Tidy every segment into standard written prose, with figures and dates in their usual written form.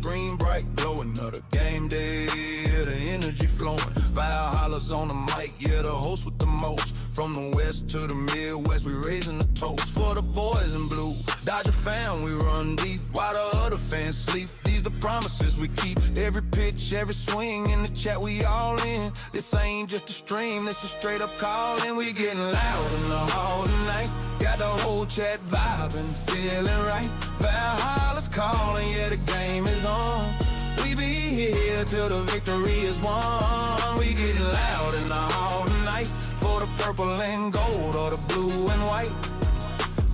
green, bright, glowing. Another game day, the energy flowing. Valhalla's on the mic, yeah, the host with the most. From the west to the Midwest, we raising the toast for the boys in blue. Dodger fan, we run deep while the other fans sleep. These the promises we keep. Every pitch, every swing, in the chat we all in. This ain't just a stream, this is straight up calling. We getting loud in the hall tonight. Got the whole chat vibing, feeling right. Valhalla's calling, yeah, the game is on. We be here till the victory is won. We getting loud in the hall tonight. For the purple and gold or the blue and white.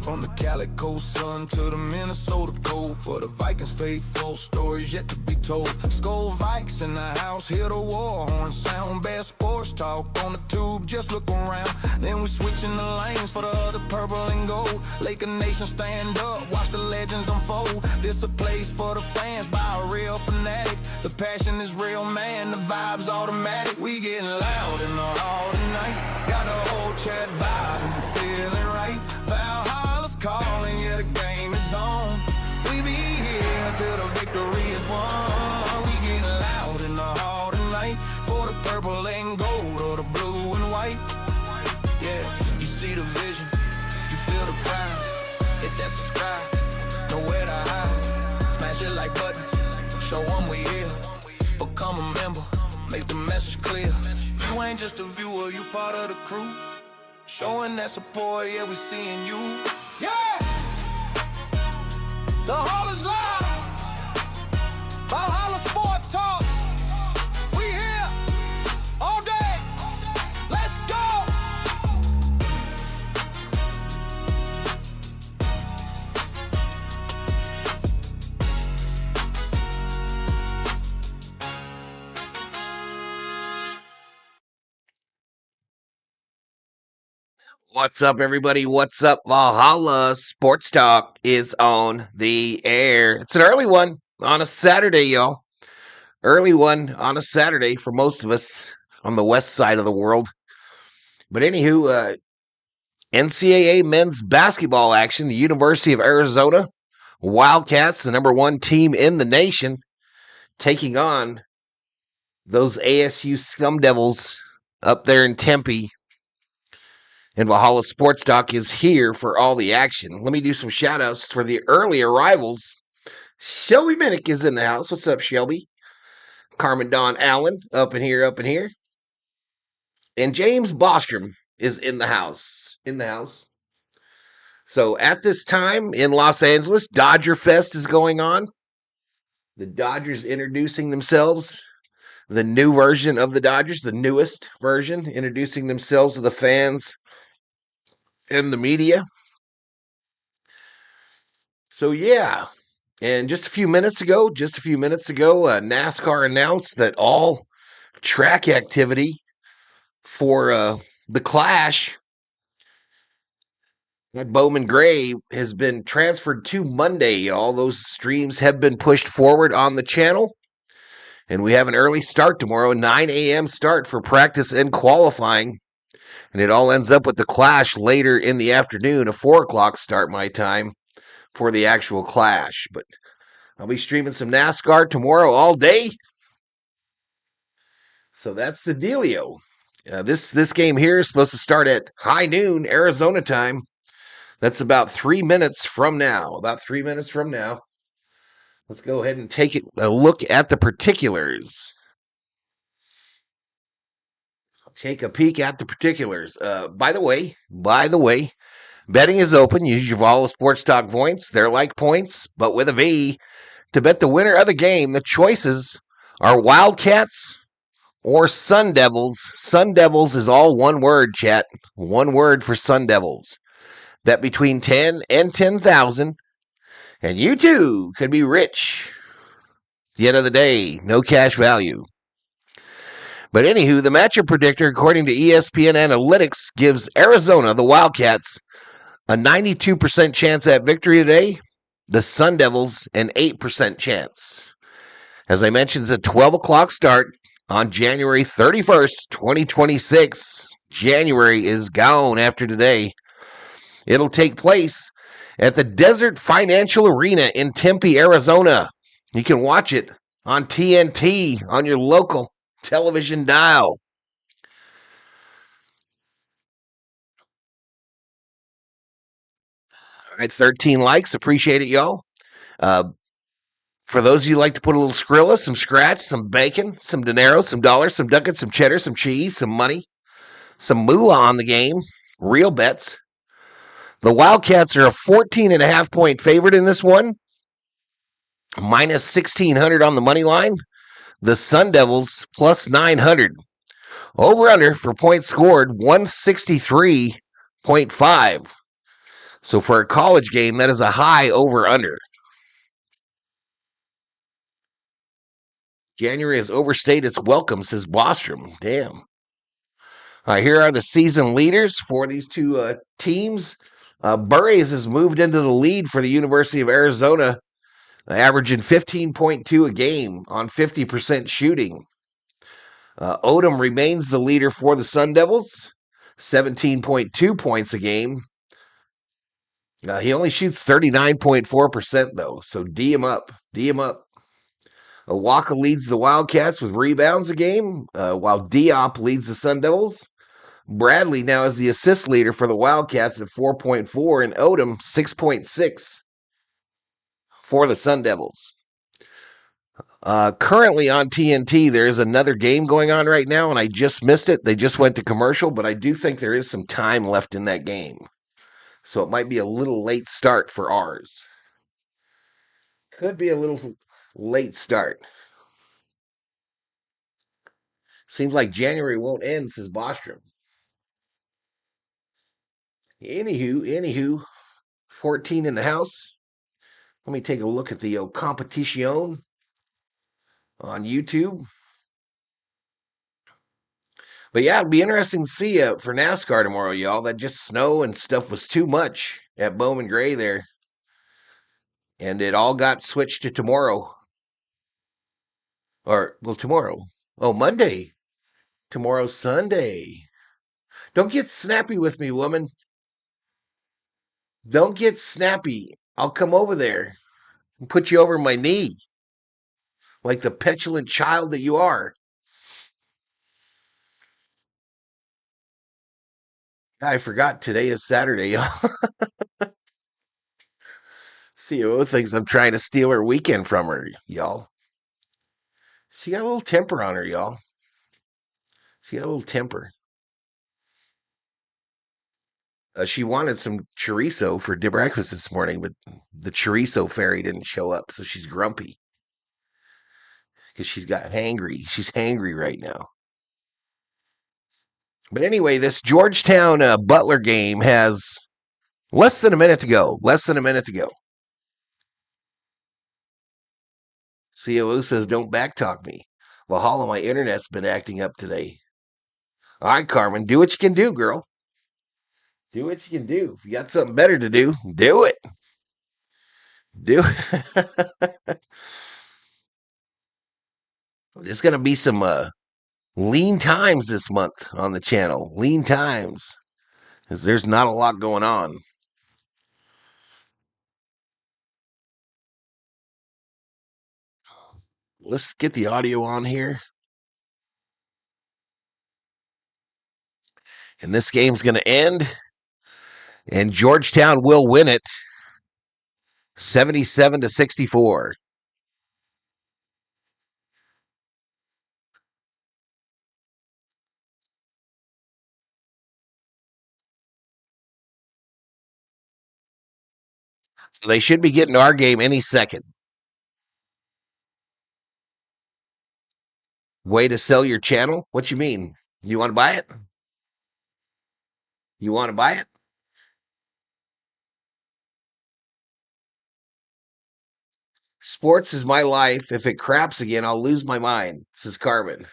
From the Calico sun to the Minnesota cold. For the Vikings faithful, stories yet to be told. Skull Vikes in the house, hear the war horn sound. Best sports talk on the tube, just look around. Then we switching the lanes for the other purple and gold. Laker Nation stand up, watch the legends unfold. This a place for the fans by a real fanatic. The passion is real, man, the vibe's automatic. We getting loud in the hall tonight. Got the whole chat vibing, feeling right. Valhalla's calling, yeah, the game is on. We be here till the victory is won. We getting loud in the hall tonight. For the purple and gold or the blue and white. Yeah, you see the vision, you feel the pride. Hit that subscribe, nowhere to hide. Smash it like button, show them we here. Become a member, make the message clear. You ain't just a viewer, you part of the crew. Showing that support, yeah, we seeing you. Yeah! The hall is live. Valhalla Sports Talk. We here all day. Let's go! What's up, everybody? What's up? Valhalla Sports Talk is on the air. It's an early one on a Saturday, y'all. Early one on a Saturday for most of us on the west side of the world. But anywho, NCAA men's basketball action. The University of Arizona Wildcats, the number one team in the nation, taking on those ASU Scum Devils up there in Tempe. And Valhalla Sports Talk is here for all the action. Let me do some shout-outs for the early arrivals. Shelby Minnick is in the house. What's up, Shelby? Carmen Dawn Allen, up in here. And James Bostrom is in the house. So at this time in Los Angeles, Dodger Fest is going on. The Dodgers introducing themselves. The new version of the Dodgers, the newest version, introducing themselves to the fans and the media. So yeah, and just a few minutes ago, NASCAR announced that all track activity for the Clash at Bowman Gray has been transferred to Monday. All those streams have been pushed forward on the channel. And we have an early start tomorrow, 9 a.m. start for practice and qualifying. And it all ends up with the Clash later in the afternoon, a 4 o'clock start my time for the actual Clash. But I'll be streaming some NASCAR tomorrow all day. So that's the dealio. This game here is supposed to start at high noon, Arizona time. That's about 3 minutes from now. Let's go ahead and take a look at the particulars. Take a peek at the particulars. By the way, betting is open. Use your Valhalla Sports Talk points. They're like points, but with a V. To bet the winner of the game, the choices are Wildcats or Sun Devils. Sun Devils is all one word, chat. One word for Sun Devils. Bet between 10 and 10,000. And you too could be rich. At the end of the day, no cash value. But anywho, the matchup predictor, according to ESPN Analytics, gives Arizona, the Wildcats, a 92% chance at victory today. The Sun Devils, an 8% chance. As I mentioned, it's a 12 o'clock start on January 31st, 2026. January is gone after today. It'll take place at the Desert Financial Arena in Tempe, Arizona. You can watch it on TNT on your local television dial. All right, 13 likes. Appreciate it, y'all. Uh, for those of you who like to put a little Skrilla, some scratch, some bacon, some dinero, some dollars, some ducats, some cheddar, some cheese, some money, some moolah on the game, real bets. The Wildcats are a 14.5 point favorite in this one, minus 1,600 on the money line. The Sun Devils plus 900. Over under for points scored 163.5. So for a college game, that is a high over under. January has overstayed its welcome, says Bostrom. Damn. All right, here are the season leaders for these two teams. Burries has moved into the lead for the University of Arizona, averaging 15.2 a game on 50% shooting. Odom remains the leader for the Sun Devils, 17.2 points a game. He only shoots 39.4%, though, so D him up. D him up. Waka leads the Wildcats with rebounds a game, while Diop leads the Sun Devils. Bradley now is the assist leader for the Wildcats at 4.4, and Odom 6.6 for the Sun Devils. Currently on TNT, there is another game going on right now, and I just missed it. They just went to commercial, but I do think there is some time left in that game. So it might be a little late start for ours. Could be a little late start. Seems like January won't end, says Bostrom. Anywho, 14 in the house. Let me take a look at the competition on YouTube. But yeah, it'd be interesting to see for NASCAR tomorrow, y'all. That just snow and stuff was too much at Bowman Gray there. And it all got switched to tomorrow. Tomorrow. Oh, Monday. Tomorrow's Sunday. Don't get snappy with me, woman. Don't get snappy. I'll come over there and put you over my knee like the petulant child that you are. I forgot today is Saturday, y'all. COO thinks I'm trying to steal her weekend from her, y'all. She got a little temper on her, y'all. She got a little temper. She wanted some chorizo for breakfast this morning, but the chorizo fairy didn't show up, so she's grumpy because she's got hangry. She's hangry right now. But anyway, this Georgetown Butler game has less than a minute to go. Less than a minute to go. COO says, don't backtalk me. Valhalla, my internet's been acting up today. All right, Carmen, do what you can do, girl. Do what you can do. If you got something better to do, do it. Do it. There's going to be some lean times this month on the channel. Lean times. Because there's not a lot going on. Let's get the audio on here. And this game's going to end. And Georgetown will win it 77-64. So they should be getting to our game any second. Way to sell your channel? What you mean? You want to buy it? You want to buy it? Sports is my life. If it craps again, I'll lose my mind, says Carmen.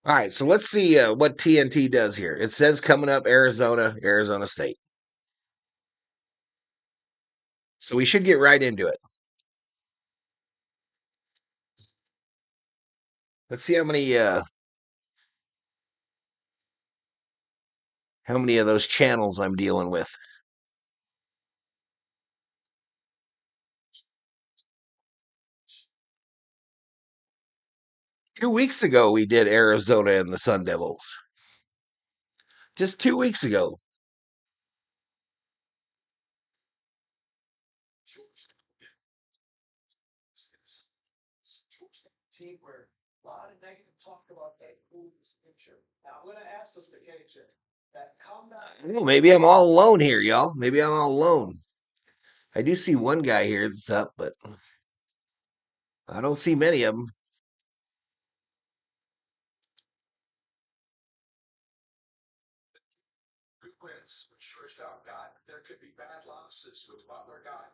All right, so let's see what TNT does here. It says coming up Arizona State. So we should get right into it. Let's see how many of those channels I'm dealing with. 2 weeks ago, we did Arizona and the Sun Devils. Just 2 weeks ago. Team where a lot of negative talk about that Cougars picture. Now I'm going to ask this to KJ. That comeback. Well, maybe I'm all alone here, y'all. Maybe I'm all alone. I do see one guy here that's up, but I don't see many of them. Good wins, but shortstop guy. There could be bad losses with Butler guy.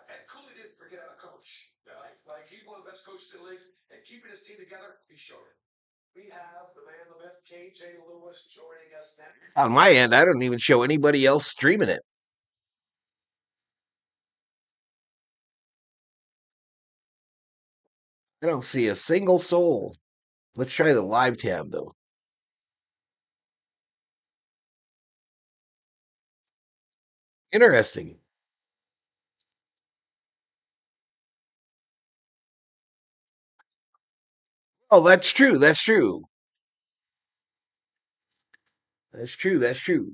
And Cooley didn't forget a coach. Like he's one of the best coaches in the league, and keeping his team together, he showed it. We have the man, the myth, KJ Lewis, joining us now. On my end, I don't even show anybody else streaming it. I don't see a single soul. Let's try the live tab, though. Interesting. Oh, that's true. That's true. That's true. That's true.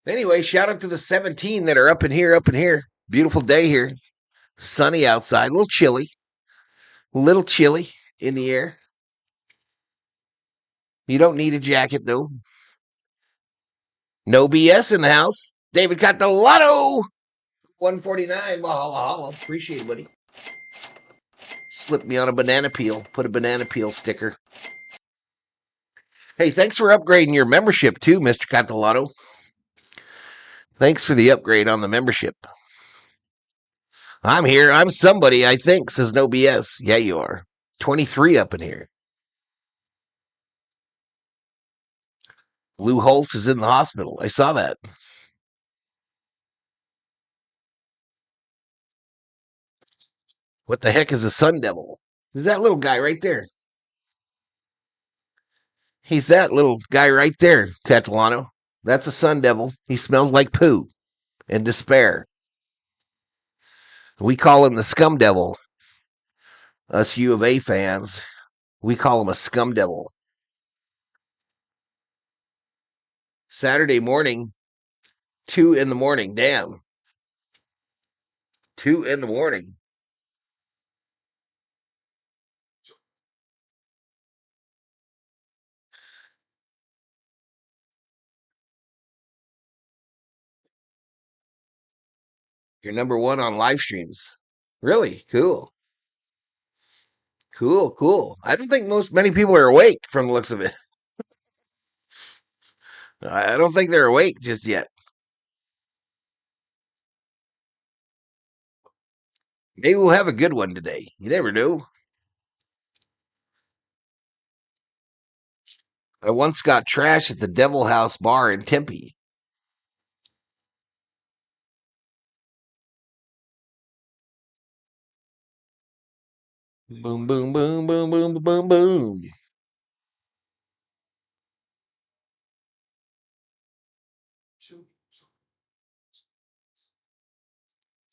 Anyway, shout out to the 17 that are up in here, up in here. Beautiful day here. Sunny outside. A little chilly. A little chilly in the air. You don't need a jacket, though. No BS in the house. David Catalano. 149. Valhalla. Appreciate it, buddy. Slip me on a banana peel. Put a banana peel sticker. Hey, thanks for upgrading your membership, too, Mr. Catalano. Thanks for the upgrade on the membership. I'm here. I'm somebody, I think, says no BS. Yeah, you are. 23 up in here. Lou Holtz is in the hospital. I saw that. What the heck is a Sun Devil? Is that little guy right there? He's that little guy right there, Catalano. That's a Sun Devil. He smells like poo and despair. We call him the Scum Devil. Us U of A fans, we call him a Scum Devil. Saturday morning, 2 in the morning. Damn. 2 in the morning. You're number one on live streams. Really? Cool. Cool, cool. I don't think many people are awake from the looks of it. I don't think they're awake just yet. Maybe we'll have a good one today. You never know. I once got trash at the Devil House Bar in Tempe. Boom, boom, boom, boom, boom, boom, boom.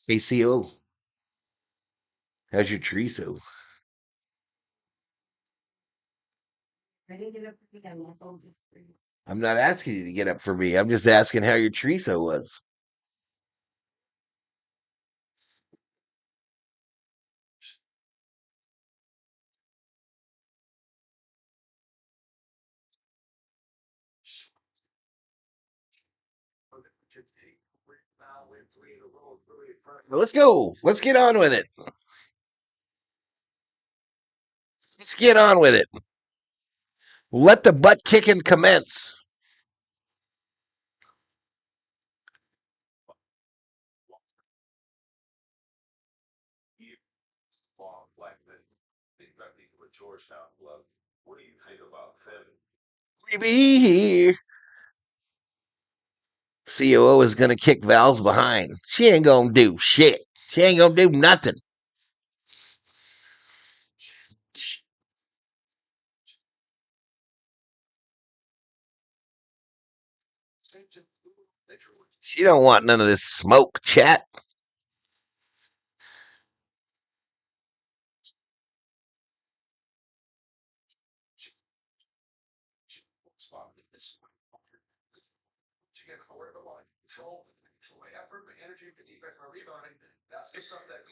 ACO. How's your chorizo? I'm not asking you to get up for me. I'm just asking how your chorizo was. Well, let's go. Let's get on with it. Let's get on with it. Let the butt kicking commence. Baby. COO is going to kick Val's behind. She ain't going to do shit. She ain't going to do nothing. She don't want none of this smoke chat.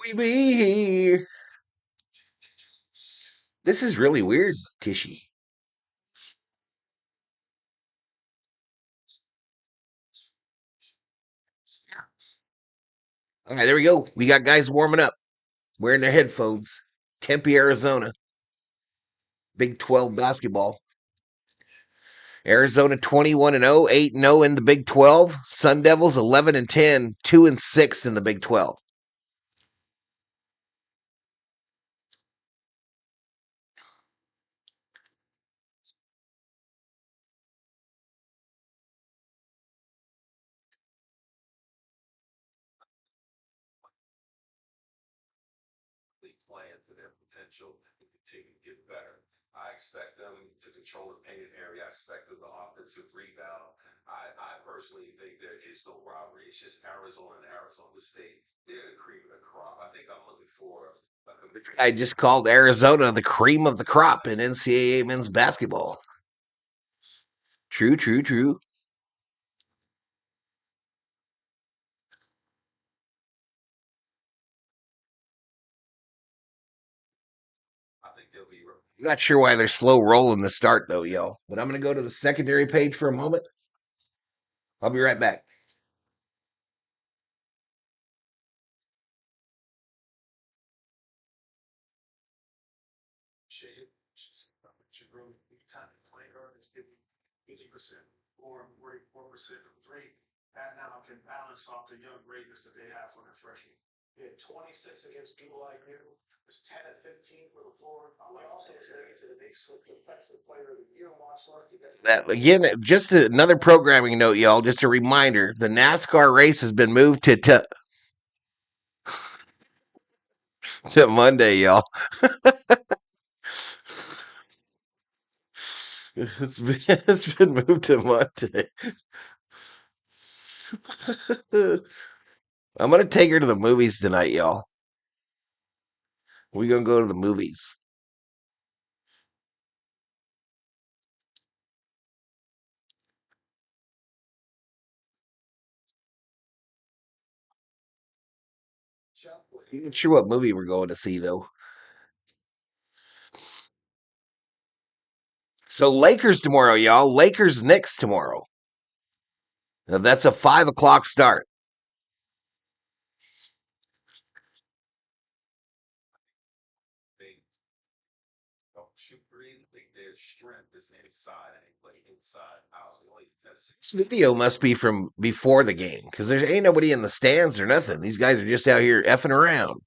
We be here. This is really weird, Tishy. All right, there we go. We got guys warming up, wearing their headphones. Tempe, Arizona, Big 12 basketball. Arizona 21 and 0, 8 and 0 in the Big 12. Sun Devils 11 and 10, 2 and 6 in the Big 12. I just called Arizona the cream of the crop in NCAA men's basketball. True, true, true. I'm not sure why they're slow rolling the start though, yo. But I'm gonna go to the secondary page for a moment. I'll be right back. That again, just another programming note, y'all. Just a reminder: the NASCAR race has been moved to Monday, y'all. It's been moved to Monday. I'm gonna take her to the movies tonight, y'all. We're gonna go to the movies. I'm not sure what movie we're going to see though. So Lakers tomorrow, y'all. Lakers Knicks tomorrow. Now, that's a 5 o'clock start. This video must be from before the game because there ain't nobody in the stands or nothing. These guys are just out here effing around.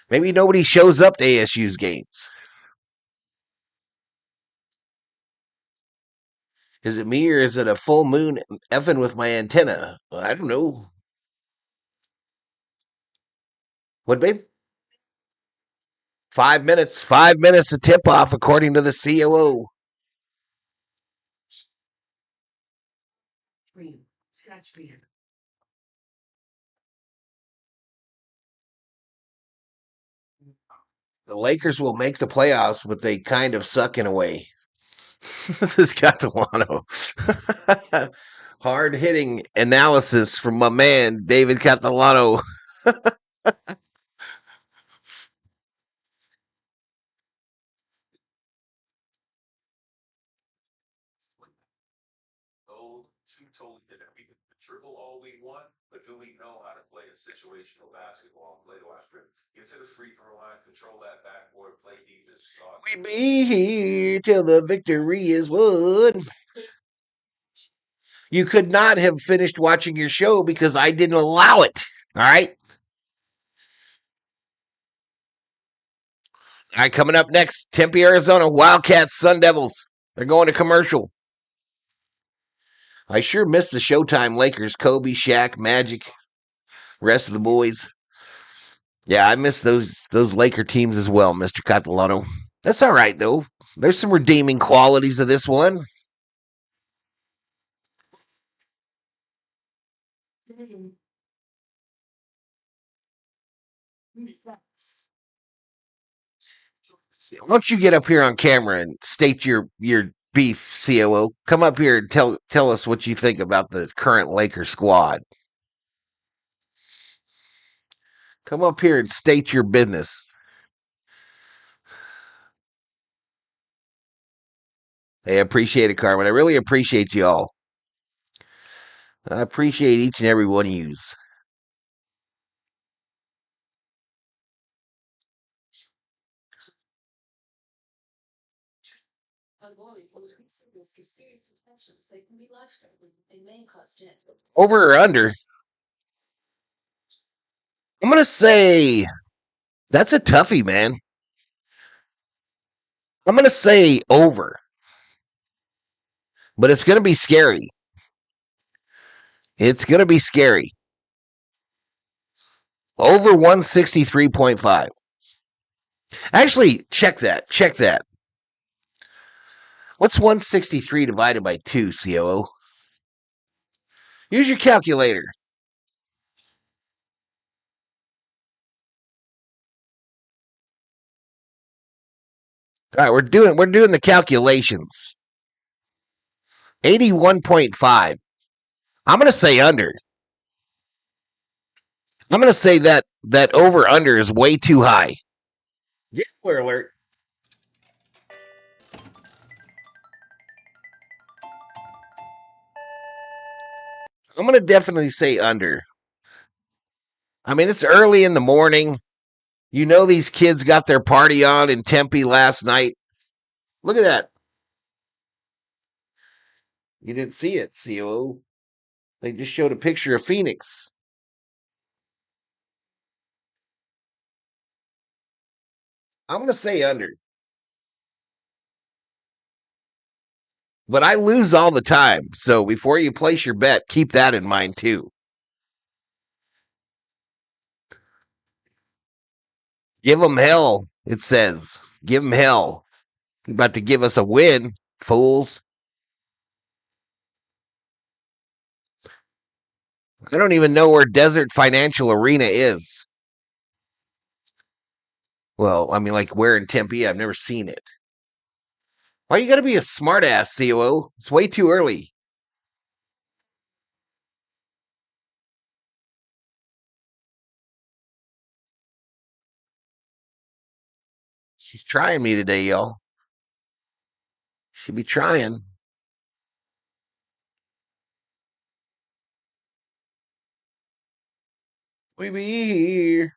Maybe nobody shows up to ASU's games. Is it me or is it a full moon effing with my antenna? I don't know. What, babe? 5 minutes. 5 minutes to tip off, according to the COO. The Lakers will make the playoffs, but they kind of suck in a way. This is Catalano. Hard hitting analysis from my man, David Catalano. We be here till the victory is won. You could not have finished watching your show because I didn't allow it. All right. All right, coming up next, Tempe, Arizona, Wildcats, Sun Devils. They're going to commercial. I sure miss the Showtime Lakers, Kobe, Shaq, Magic, rest of the boys. Yeah, I miss those Laker teams as well, Mr. Catalano. That's all right though. There's some redeeming qualities of this one. Why don't you get up here on camera and state your beef, COO? Come up here and tell us what you think about the current Laker squad. Come up here and state your business. Hey, I appreciate it, Carmen. I really appreciate you all. I appreciate each and every one of yous. Over or under? I'm going to say that's a toughie, man. I'm going to say over, but it's going to be scary. It's going to be scary. Over 163.5. Actually, check that. Check that. What's 163 divided by 2, COO? Use your calculator. All right, we're doing the calculations. 81.5. I'm going to say under. I'm going to say that over under is way too high. Gambler alert. I'm going to definitely say under. I mean, it's early in the morning. You know these kids got their party on in Tempe last night. Look at that. You didn't see it, COO. They just showed a picture of Phoenix. I'm going to say under. But I lose all the time. So before you place your bet, keep that in mind too. Give them hell, it says. Give them hell. You're about to give us a win, fools. I don't even know where Desert Financial Arena is. Well, I mean, like where in Tempe? I've never seen it. Why you gotta be a smartass, COO? It's way too early. She's trying me today, y'all. She be trying. We be here.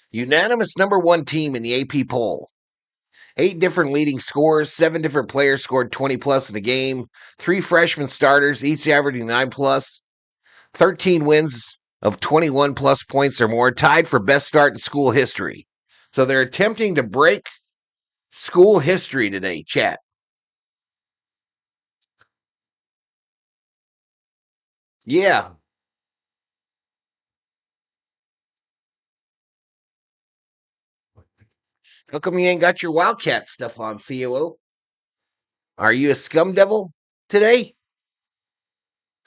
Unanimous number one team in the AP poll. 8 different leading scorers, 7 different players scored 20 plus in the game, 3 freshman starters, each averaging 9 plus, 13 wins of 21 plus points or more, tied for best start in school history. So they're attempting to break school history today, chat. Yeah. How come you ain't got your Wildcat stuff on, COO? Are you a scum devil today,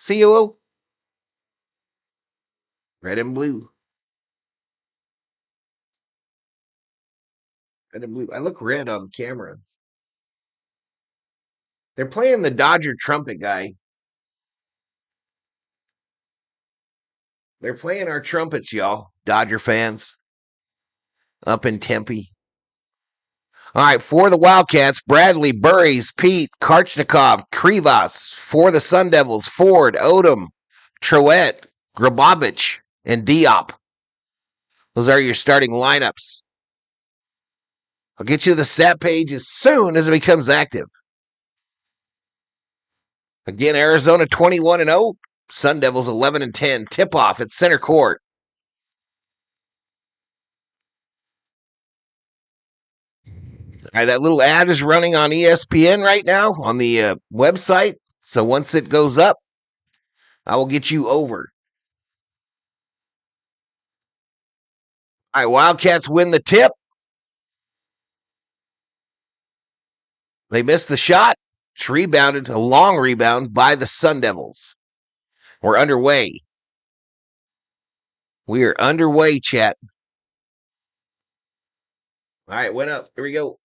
COO? Red and blue. Red and blue. I look red on camera. They're playing the Dodger trumpet guy. They're playing our trumpets, y'all. Dodger fans up in Tempe. All right, for the Wildcats, Bradley, Burries, Pete, Karchnikov, Krivas. For the Sun Devils, Ford, Odom, Troet, Grabovich, and Diop. Those are your starting lineups. I'll get you the stat page as soon as it becomes active. Again, Arizona 21-0, Sun Devils 11-10. Tip off at center court. All right, that little ad is running on ESPN right now on the website. So once it goes up, I will get you over. All right, Wildcats win the tip. They missed the shot. It's rebounded, a long rebound by the Sun Devils. We're underway. We are underway, chat. All right, went up. Here we go.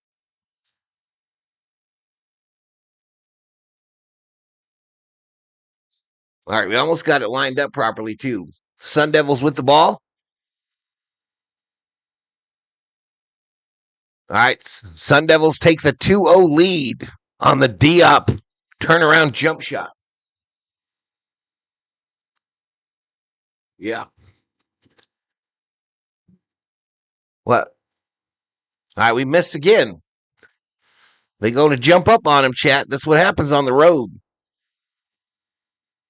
All right, we almost got it lined up properly, too. Sun Devils with the ball. All right, Sun Devils take the 2-0 lead on the Diop turnaround jump shot. Yeah. What? All right, we missed again. They go to jump up on him, chat. That's what happens on the road.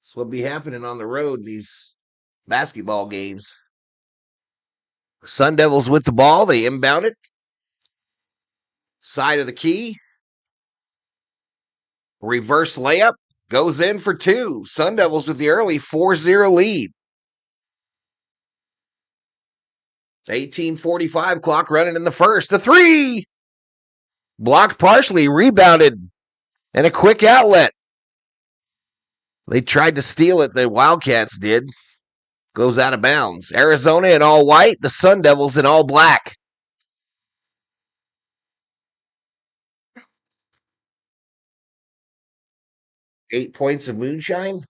That's what be happening on the road, these basketball games. Sun Devils with the ball. They inbound it. Side of the key. Reverse layup. Goes in for two. Sun Devils with the early 4-0 lead. 18:45 clock running in the first. The three. Blocked partially. Rebounded. And a quick outlet. They tried to steal it. The Wildcats did. Goes out of bounds. Arizona in all white. The Sun Devils in all black. $8 points of moonshine.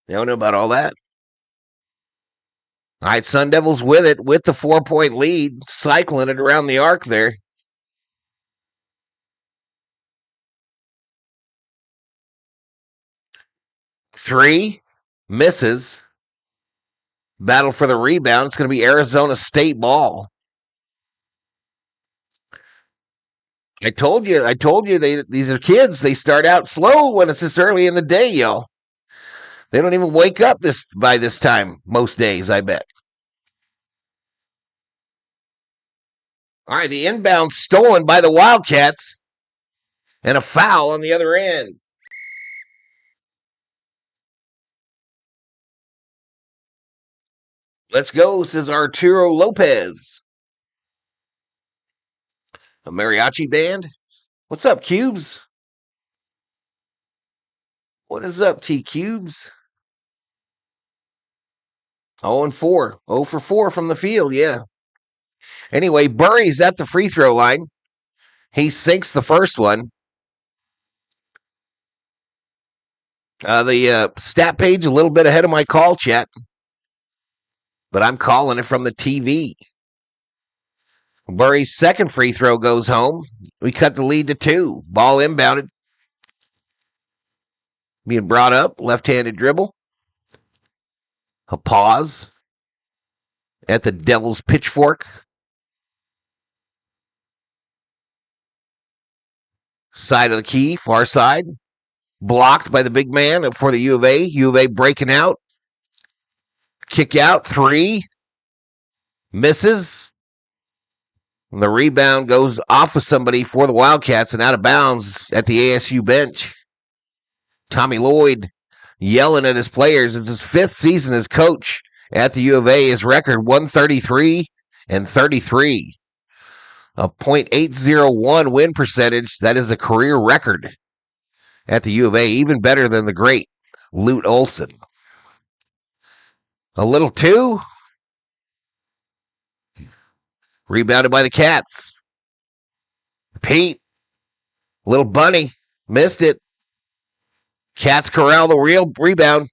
They don't know about all that. All right, Sun Devils with it, with the 4-point lead, cycling it around the arc there. Three, misses. Battle for the rebound. It's going to be Arizona State ball. I told you these are kids. They start out slow when it's this early in the day, y'all. They don't even wake up by this time most days, I bet. All right, the inbound stolen by the Wildcats. And a foul on the other end. Let's go, says Arturo Lopez. A mariachi band? What's up, Cubes? What is up, T Cubes? 0-4. 0 for 4 from the field, yeah. Anyway, Burry's at the free throw line. He sinks the first one. The stat page a little bit ahead of my call, chat. But I'm calling it from the TV. Burry's second free throw goes home. We cut the lead to 2. Ball inbounded. Being brought up. Left-handed dribble. A pause. At the Devil's Pitchfork. Side of the key. Far side. Blocked by the big man for the U of A. U of A breaking out. Kick out. 3. Misses. And the rebound goes off of somebody for the Wildcats and out of bounds at the ASU bench. Tommy Lloyd yelling at his players. It's his 5th season as coach at the U of A. His record 133-33. A .801 win percentage. That is a career record at the U of A. Even better than the great Lute Olson. A little 2. Rebounded by the Cats. Pete. Little bunny. Missed it. Cats corral the real rebound.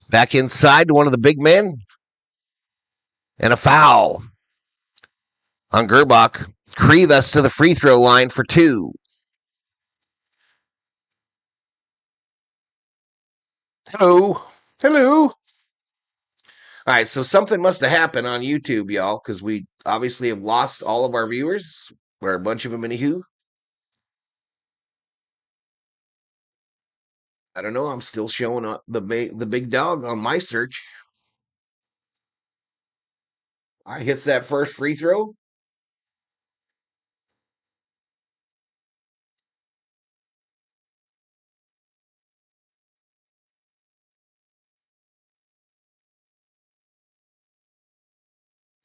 Back inside to one of the big men. And a foul on Gerbach. Krivas to the free throw line for 2. Hello. Hello. All right, so something must have happened on YouTube, y'all, because we obviously have lost all of our viewers. We're a bunch of them, anywho. I don't know. I'm still showing up the big dog on my search. All right, hits that first free throw.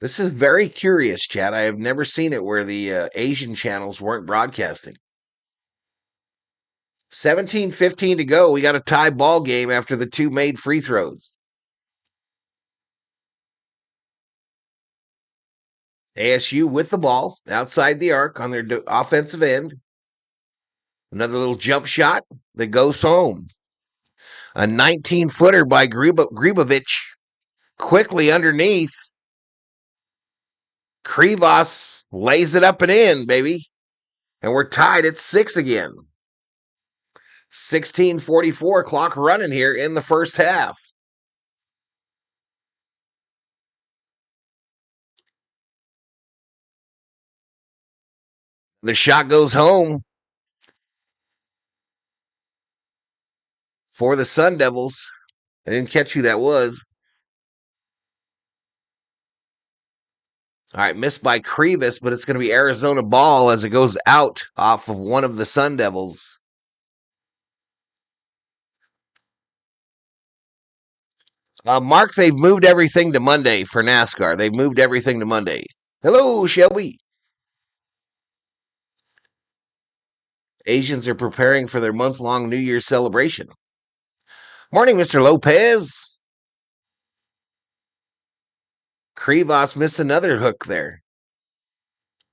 This is very curious, Chad. I have never seen it where the Asian channels weren't broadcasting. 17:15 to go. We got a tie ball game after the 2 made free throws. ASU with the ball outside the arc on their offensive end. Another little jump shot that goes home. A 19-footer by Gribovich. Quickly underneath. Krivas lays it up and in, baby. And we're tied at 6 again. 16:44 clock running here in the first half. The shot goes home for the Sun Devils. I didn't catch who that was. All right, missed by Krivas, but it's going to be Arizona ball as it goes out off of one of the Sun Devils. Mark, they've moved everything to Monday for NASCAR. They've moved everything to Monday. Hello, Shelby. Asians are preparing for their month-long New Year's celebration. Morning, Mr. Lopez. Krivas missed another hook there.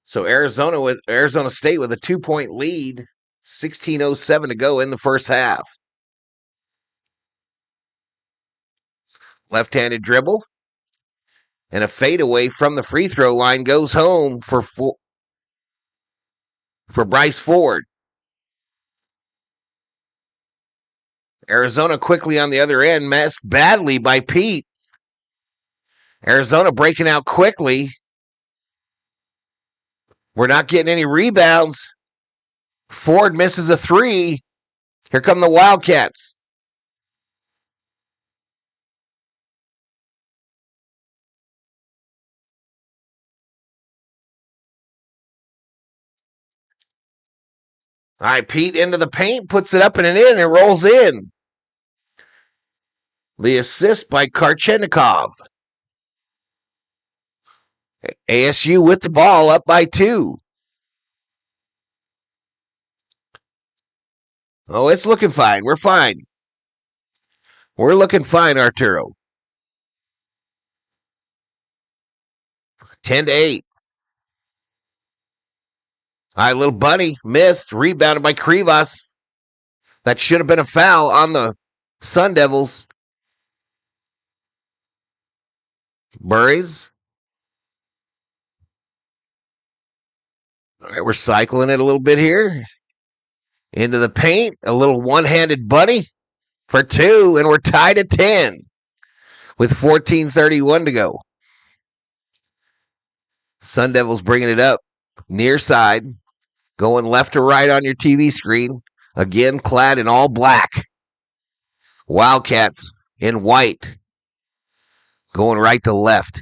So Arizona State with a 2-point lead, 16:07 to go in the first half. Left-handed dribble and a fadeaway from the free throw line goes home for Bryce Ford. Arizona quickly on the other end, messed badly by Pete. Arizona breaking out quickly. We're not getting any rebounds. Ford misses a three. Here come the Wildcats. All right, Pete into the paint, puts it up and in, and rolls in. The assist by Karchenikov. ASU with the ball, up by 2. Oh, it's looking fine. We're fine. We're looking fine, Arturo. 10-8. All right, little bunny missed, rebounded by Krivas. That should have been a foul on the Sun Devils. Burries. All right, we're cycling it a little bit here. Into the paint, a little one-handed bunny for 2, and we're tied at 10 with 14:31 to go. Sun Devils bringing it up near side, going left to right on your TV screen. Again, clad in all black. Wildcats in white, going right to left.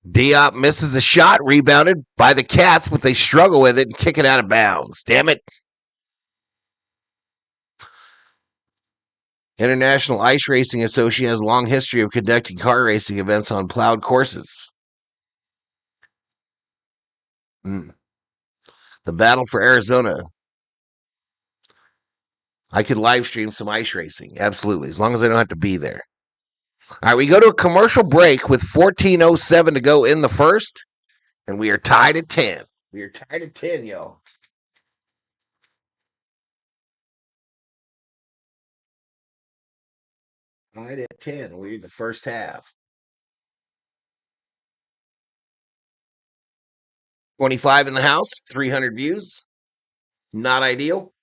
Diop misses a shot, rebounded by the Cats, but they struggle with it and kick it out of bounds. Damn it. International Ice Racing Association has a long history of conducting car racing events on plowed courses. The battle for Arizona. I could live stream some ice racing. Absolutely. As long as I don't have to be there. All right, we go to a commercial break with 14:07 to go in the first, and we are tied at 10. We are tied at 10, yo. Tied at 10. We're in the first half. 25 in the house, 300 views. Not ideal.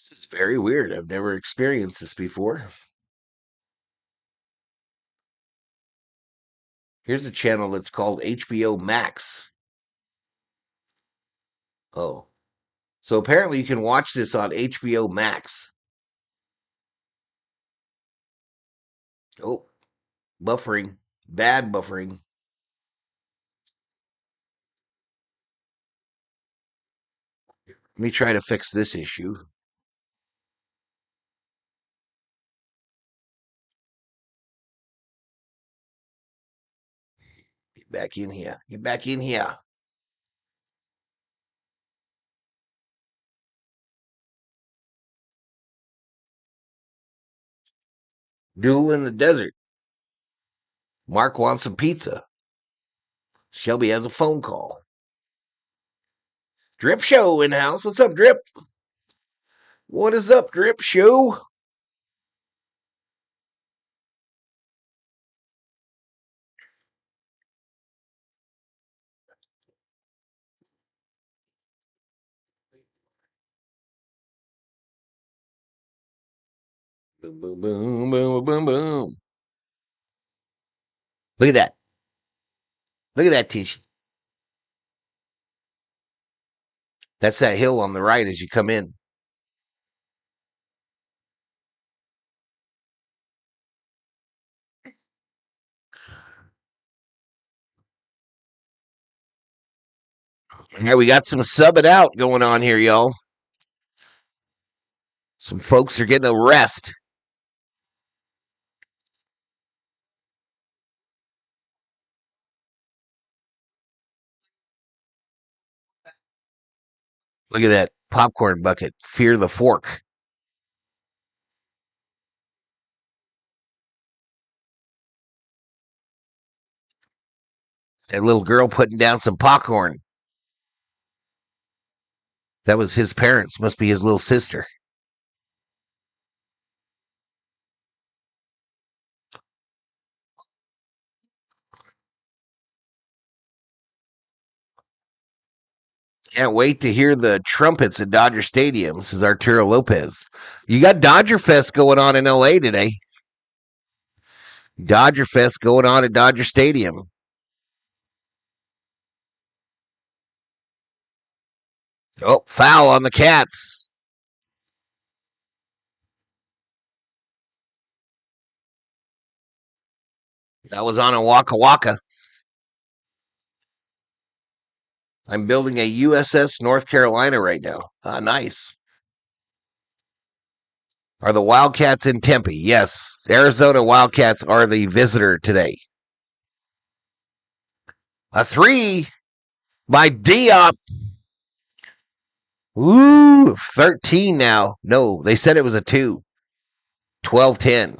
This is very weird. I've never experienced this before. Here's a channel that's called HBO Max. Oh. So apparently you can watch this on HBO Max. Oh, buffering. Bad buffering. Let me try to fix this issue. Get back in here. Get back in here. Duel in the desert. Mark wants some pizza. Shelby has a phone call. Drip Show in the house. What's up, Drip? What is up, Drip Show? Boom, boom, boom, boom, boom, boom. Look at that. Look at that, Tish. That's that hill on the right as you come in. Yeah, we got some subbing out going on here, y'all. Some folks are getting a rest. Look at that popcorn bucket. Fear the fork. That little girl putting down some popcorn. That was his parents. Must be his little sister. Can't wait to hear the trumpets at Dodger Stadium, says Arturo Lopez. You got Dodger Fest going on in LA today. Dodger Fest going on at Dodger Stadium. Oh, foul on the Cats. That was on a Waka Waka. I'm building a USS North Carolina right now. Ah, nice. Are the Wildcats in Tempe? Yes. Arizona Wildcats are the visitor today. A 3 by Diop. Ooh, 13 now. No, they said it was a 2. 12-10.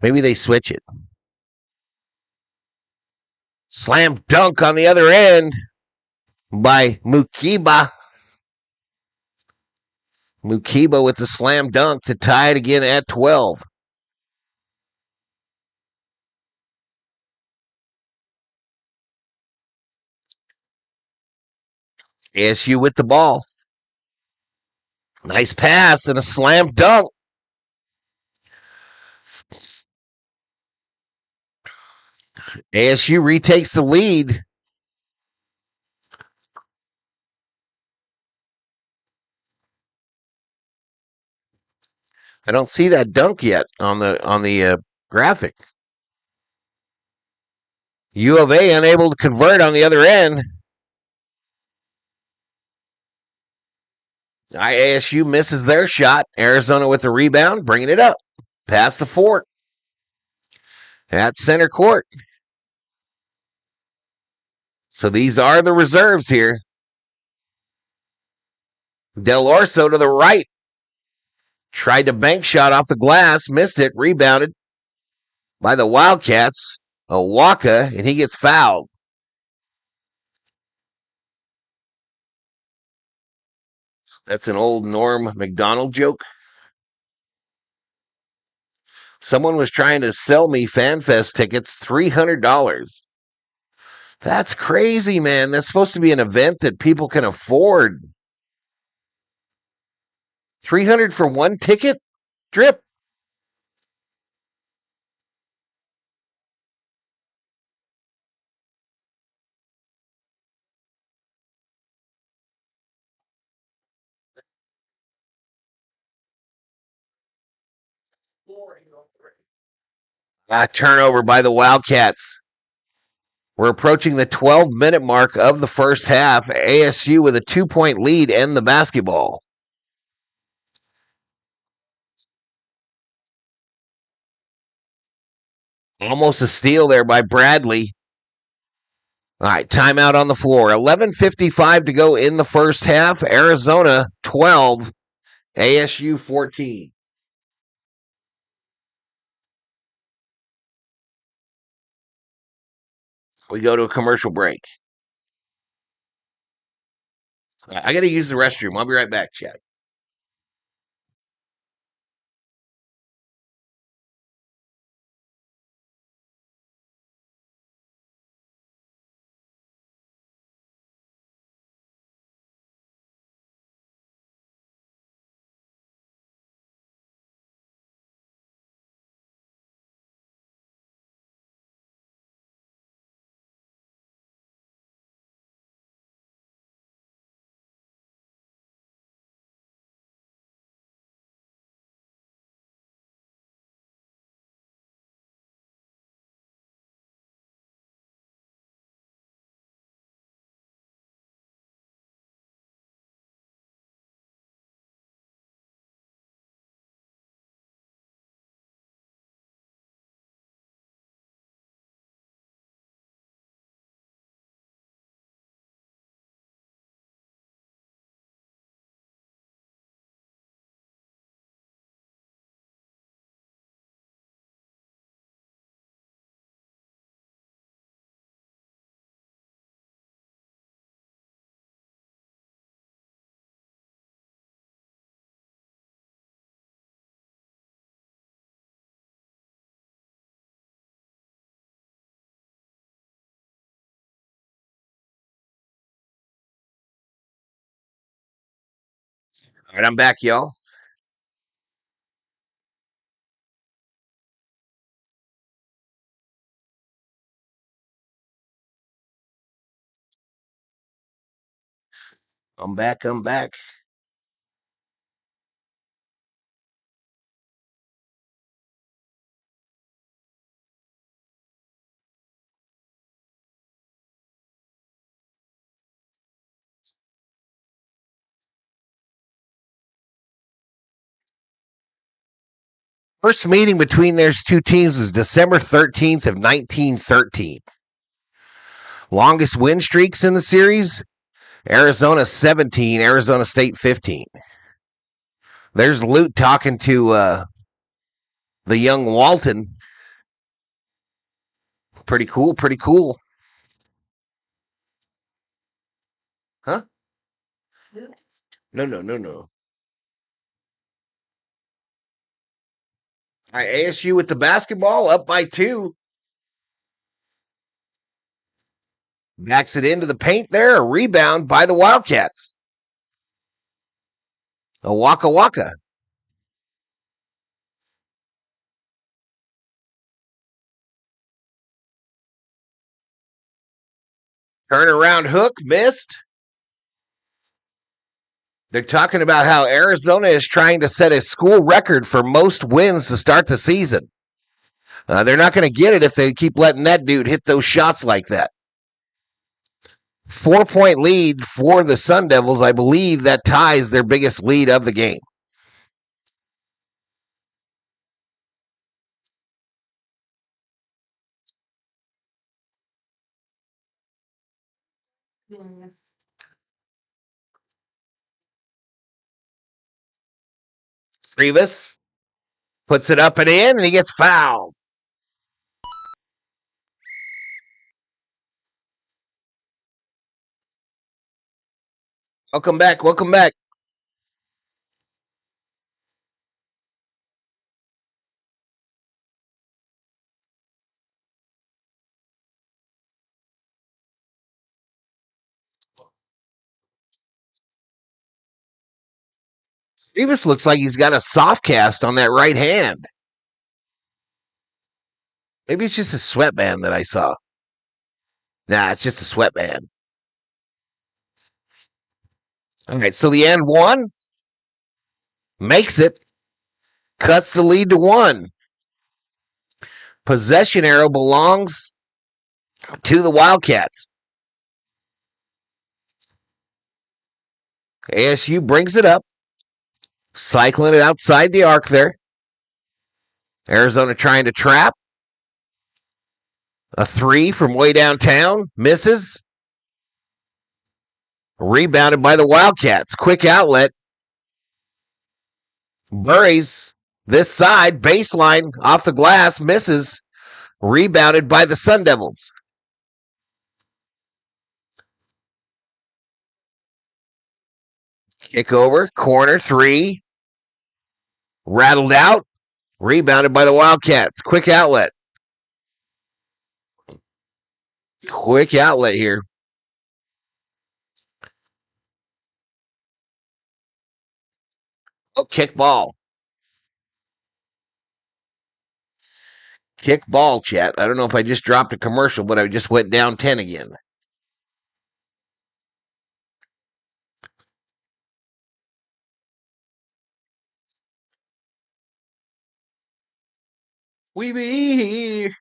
Maybe they switch it. Slam dunk on the other end by Mukiba. Mukiba with the slam dunk to tie it again at 12. ASU with the ball. Nice pass and a slam dunk. ASU retakes the lead. I don't see that dunk yet on the graphic. U of A unable to convert on the other end. ASU misses their shot. Arizona with the rebound, bringing it up past the fort at center court. So these are the reserves here. Del Orso to the right. Tried to bank shot off the glass, missed it, rebounded by the Wildcats. Waka, and he gets fouled. That's an old Norm Macdonald joke. Someone was trying to sell me FanFest tickets, $300. That's crazy, man. That's supposed to be an event that people can afford. $300 for one ticket? Drip. Turnover by the Wildcats. We're approaching the 12-minute mark of the first half. ASU with a 2-point lead and the basketball. Almost a steal there by Bradley. All right, timeout on the floor. 11:55 to go in the first half. Arizona 12, ASU 14. We go to a commercial break. I got to use the restroom. I'll be right back, Chad. All right, I'm back, y'all. I'm back. I'm back. First meeting between those two teams was December 13th of 1913. Longest win streaks in the series, Arizona 17, Arizona State 15. There's Lute talking to the young Walton. Pretty cool, pretty cool. Huh? No, no, no, no. All right, ASU with the basketball up by 2. Backs it into the paint there. A rebound by the Wildcats. A Waka Waka. Turnaround hook missed. They're talking about how Arizona is trying to set a school record for most wins to start the season. They're not going to get it if they keep letting that dude hit those shots like that. 4-point lead for the Sun Devils. I believe that ties their biggest lead of the game. Rivas puts it up and in, and he gets fouled. Welcome back. Welcome back. Rivas looks like he's got a soft cast on that right hand. Maybe it's just a sweatband that I saw. Nah, it's just a sweatband. All right, so the end one makes it, cuts the lead to 1. Possession arrow belongs to the Wildcats. ASU brings it up, cycling it outside the arc there. Arizona trying to trap. A three from way downtown. Misses. Rebounded by the Wildcats. Quick outlet. Buries this side. Baseline off the glass. Misses. Rebounded by the Sun Devils. Kick over. Corner three. Rattled out. Rebounded by the Wildcats. Quick outlet. Quick outlet here. Oh, kick ball. Kick ball, chat. I don't know if I just dropped a commercial, but I just went down 10 again. We be here.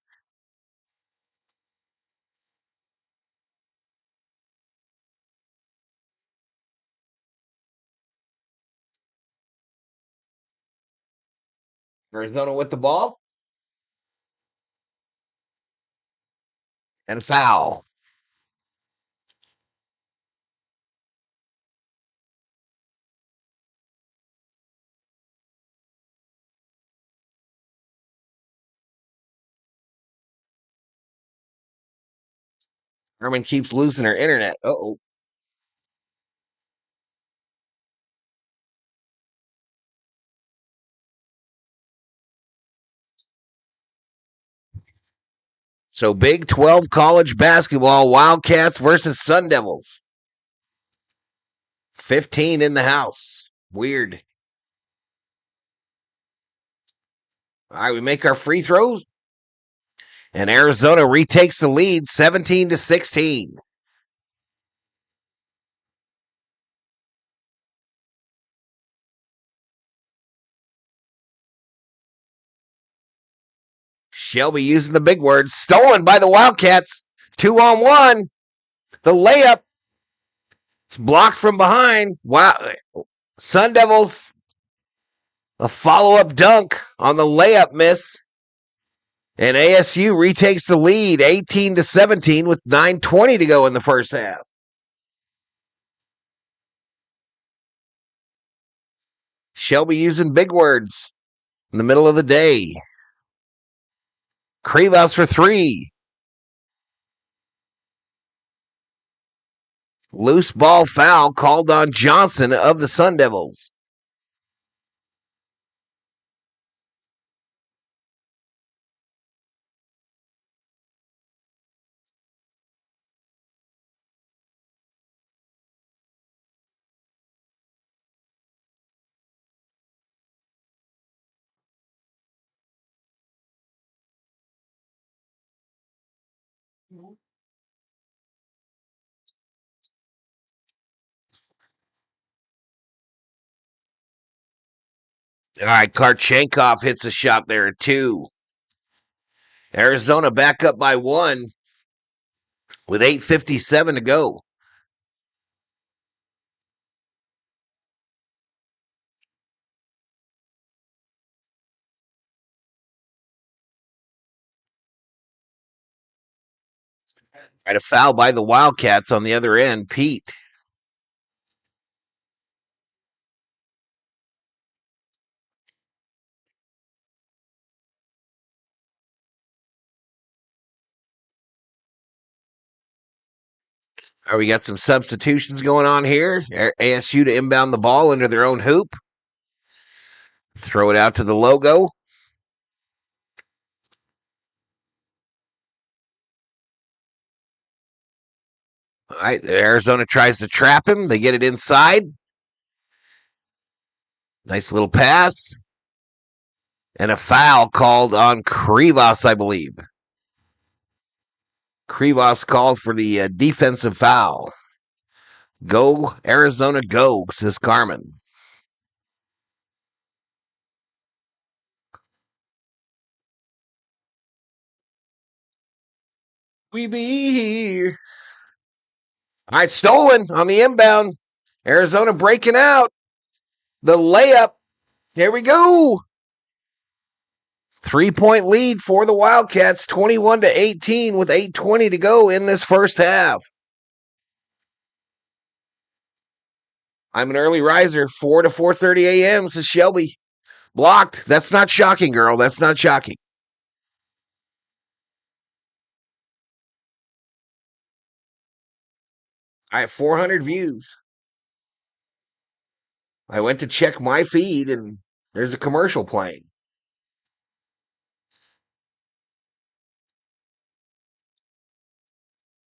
Arizona with the ball. And foul. Herman keeps losing her internet. Uh-oh. So Big 12 college basketball, Wildcats versus Sun Devils. 15 in the house. Weird. All right, we make our free throws. And Arizona retakes the lead 17-16. Shelby using the big words. Stolen by the Wildcats. 2-on-1. The layup. It's blocked from behind. Wow. Sun Devils. A follow-up dunk on the layup miss. And ASU retakes the lead 18-17 with 9:20 to go in the first half. Shelby using big words in the middle of the day. Krivas for three. Loose ball foul called on Johnson of the Sun Devils. All right, Karchenkov hits a shot there at two. Arizona back up by one with 8:57 to go. Right, a foul by the Wildcats on the other end. Pete. All right, we got some substitutions going on here. ASU to inbound the ball into their own hoop. Throw it out to the logo. All right, Arizona tries to trap him. They get it inside. Nice little pass. And a foul called on Krivas, I believe. Krivas called for the defensive foul. Go, Arizona, go, says Carmen. We be here. All right, stolen on the inbound. Arizona breaking out. The layup. Here we go. 3-point lead for the Wildcats, 21-18 with 8:20 to go in this first half. I'm an early riser, 4 to 4:30 a.m., says Shelby. Blocked. That's not shocking, girl. That's not shocking. I have 400 views. I went to check my feed, and there's a commercial playing.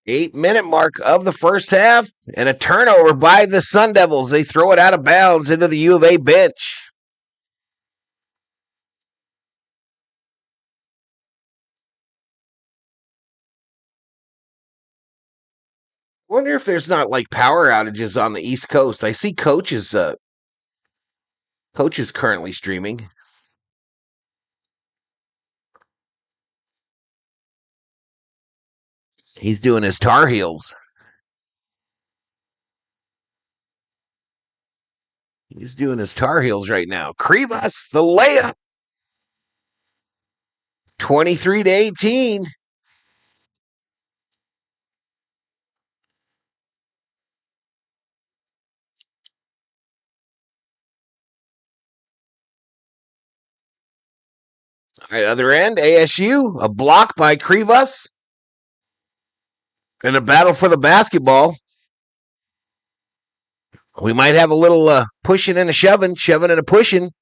8-minute mark of the first half, and a turnover by the Sun Devils. They throw it out of bounds into the U of A bench. Wonder if there's not like power outages on the East Coast. I see coaches currently streaming. He's doing his Tar Heels. He's doing his Tar Heels right now. Krivas, the layup. 23-18. At the other end, ASU, a block by Krivas. And a battle for the basketball. We might have a little pushing and a shoving and a pushing.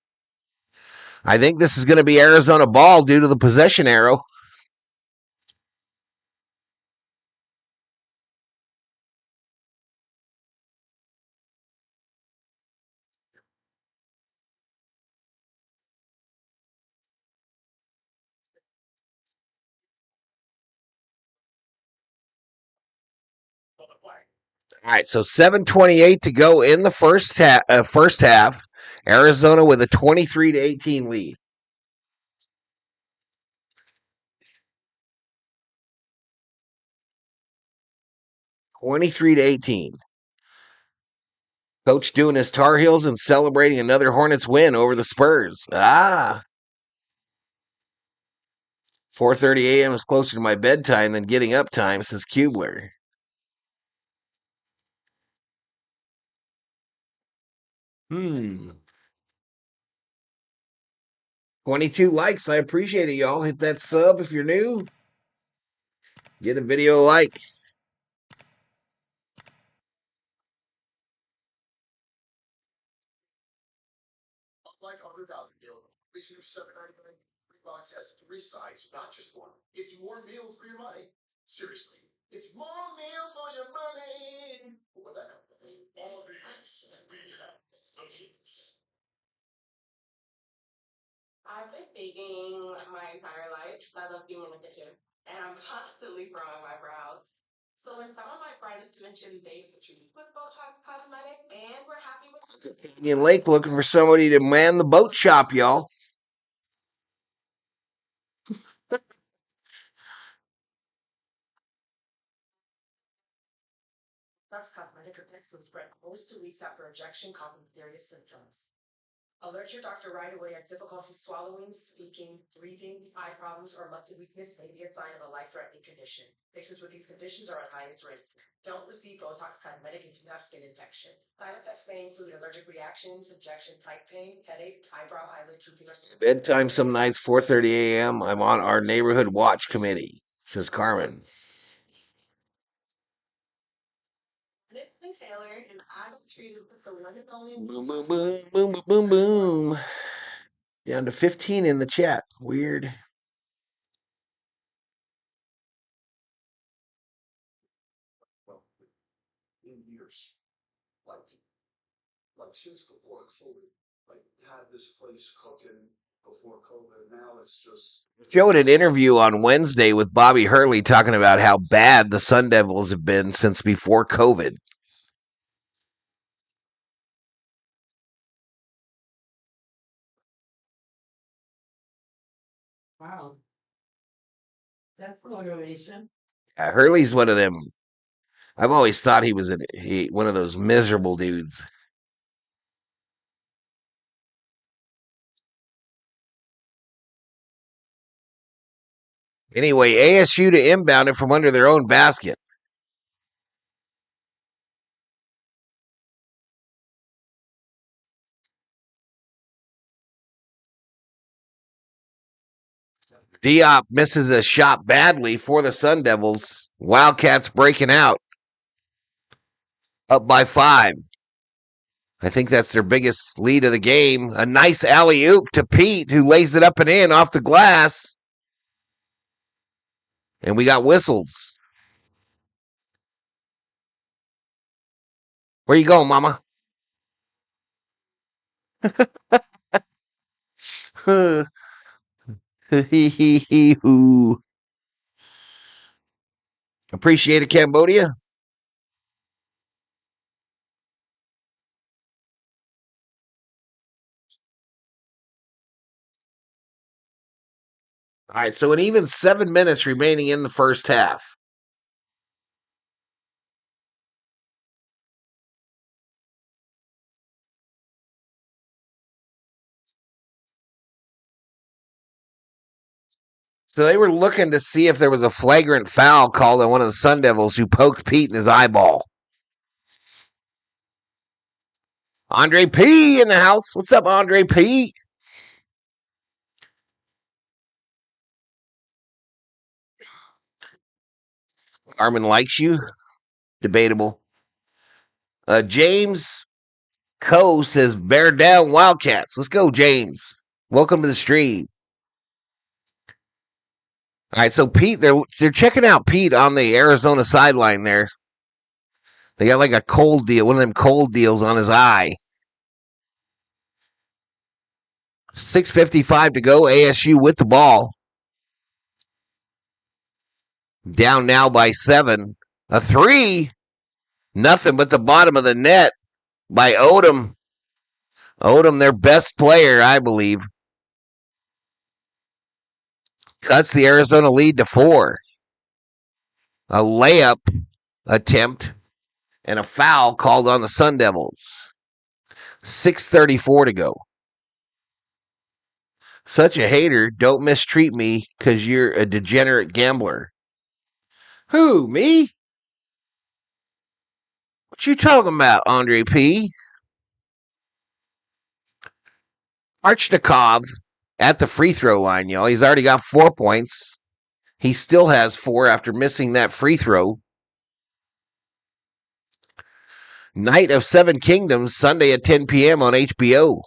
I think this is going to be Arizona ball due to the possession arrow. All right, so 7:28 to go in the first half. Arizona with a 23-18 lead. 23-18. Coach doing his Tar Heels and celebrating another Hornets win over the Spurs. 4:30 a.m. is closer to my bedtime than getting up time, says Kubler. Hmm. 22 likes. I appreciate it, y'all. Hit that sub if you're new. Get a video like. Like other value deal, please use $7.99. Free box has 3 sides, not just one. It's more meals for your money. Seriously, it's more meals for your money. What that company? All the I've been baking my entire life. I love being in the kitchen, and I'm constantly growing my brows. So when some of my friends mentioned they treat with Botox Cosmetic and we're happy with Canyon Lake looking for somebody to man the boat shop, y'all. Botox Cosmetic protects from spread almost 2 weeks after injection, causing serious symptoms. Alert your doctor right away at difficulty swallowing, speaking, breathing, eye problems, or muscle weakness may be a sign of a life-threatening condition. Patients with these conditions are at highest risk. Don't receive Botox Cosmetic if you have skin infection. Side effects may include allergic reactions, injection site pain, headache, eyebrow, eyelid drooping, or Bedtime some nights, 4:30 a.m. I'm on our neighborhood watch committee, says Carmen. It's Taylor, and I got treated with the one and only Boom, boom, boom, boom, boom, boom, boom. Down to 15 in the chat. Weird. in years. Like since before COVID, like had this place cooking before COVID. Now it's just Showed an interview on Wednesday with Bobby Hurley talking about how bad the Sun Devils have been since before COVID. wow. That's motivation. Hurley's one of them. I've always thought he was one of those miserable dudes. Anyway, ASU to inbound it from under their own basket. Diop misses a shot badly for the Sun Devils. Wildcats breaking out. Up by 5. I think that's their biggest lead of the game. A nice alley-oop to Pete, who lays it up and in off the glass. And we got whistles. Where you going, mama? Appreciate it, Cambodia. All right, so an even 7 minutes remaining in the first half. So they were looking to see if there was a flagrant foul called on one of the Sun Devils who poked Pete in his eyeball. Andre P in the house. What's up, Andre P? Armin likes you. Debatable. James Coe says, bear down Wildcats. Let's go, James. Welcome to the stream. All right, so Pete, they're checking out Pete on the Arizona sideline there. They got like a cold deal, one of them cold deals on his eye. 6:55 to go. ASU with the ball. Down now by 7. A 3. Nothing but the bottom of the net by Odom. Odom, their best player, I believe. Cuts the Arizona lead to 4. A layup attempt and a foul called on the Sun Devils. 6:34 to go. Such a hater. Don't mistreat me because you're a degenerate gambler. Who, me? What you talking about, Andre P? Archnikov at the free throw line, y'all. He's already got 4 points. He still has 4 after missing that free throw. Night of Seven Kingdoms, Sunday at 10 p.m. on HBO.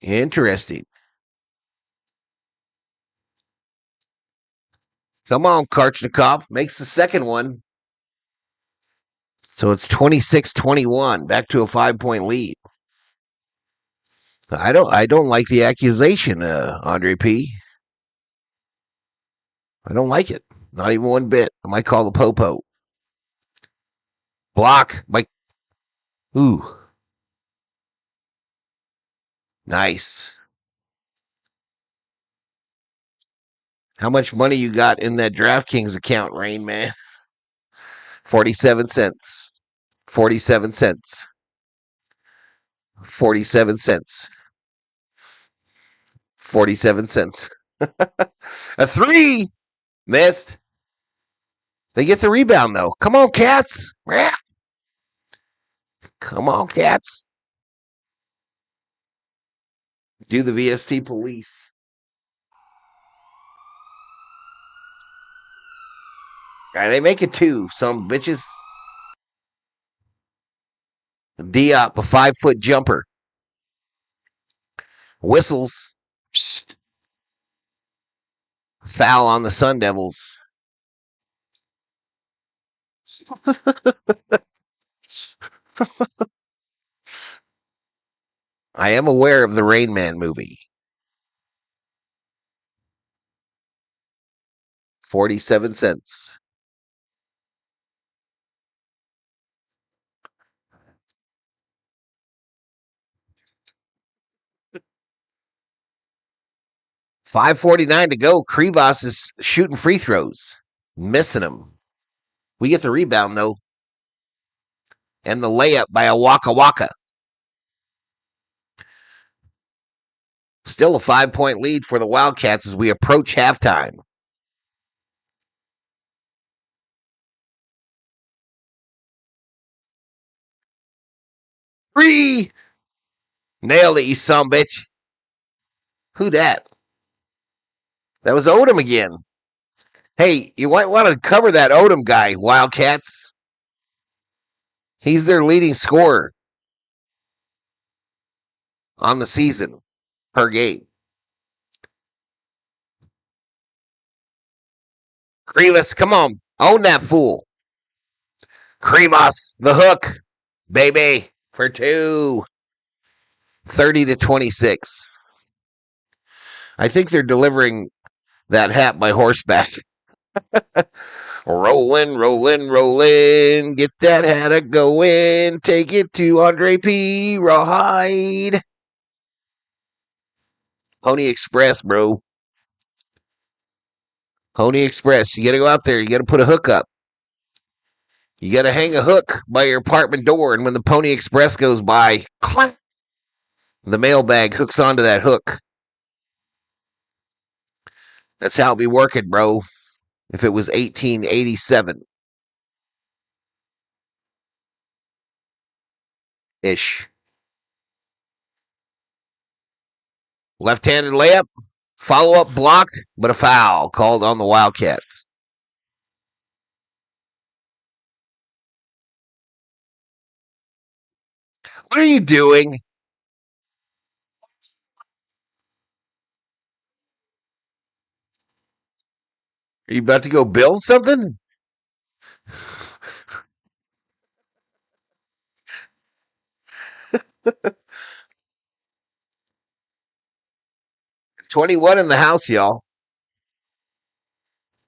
Interesting. Come on, Karchnikov. Makes the second one. So it's 26-21. Back to a 5-point lead. I don't like the accusation, Andre P. I don't like it. Not even one bit. I might call the popo. Block. Ooh. Nice. How much money you got in that DraftKings account, Rain Man? 47 cents. 47 cents. 47 cents. 47 cents. A 3. Missed. They get the rebound, though. Come on, Cats. Come on, Cats. Do the VST police. All right, they make it 2. Some bitches. Diop, a 5-foot jumper. Whistles. Psst. Foul on the Sun Devils. I am aware of the Rain Man movie. 47 cents. $5:49 to go. Krivas is shooting free throws. Missing them. We get the rebound, though. And the layup by a Waka Waka. Still a 5-point lead for the Wildcats as we approach halftime. Three! Nailed it, you son bitch. Who dat? That was Odom again. Hey, you might want to cover that Odom guy, Wildcats. He's their leading scorer on the season per game. Cremas, come on. Own that fool. Cremas, the hook. Baby, for 2. 30-26. I think they're delivering that hat by horseback. Rolling, rolling, rolling. Get that hat a going. Take it to Andre P. Rawhide. Pony Express, bro. Pony Express. You got to go out there. You got to put a hook up. You got to hang a hook by your apartment door. And when the Pony Express goes by, clank, the mailbag hooks onto that hook. That's how it be working, bro. If it was 1887 ish. Left-handed layup, follow-up blocked, but a foul called on the Wildcats. What are you doing? Are you about to go build something? 21 in the house, y'all.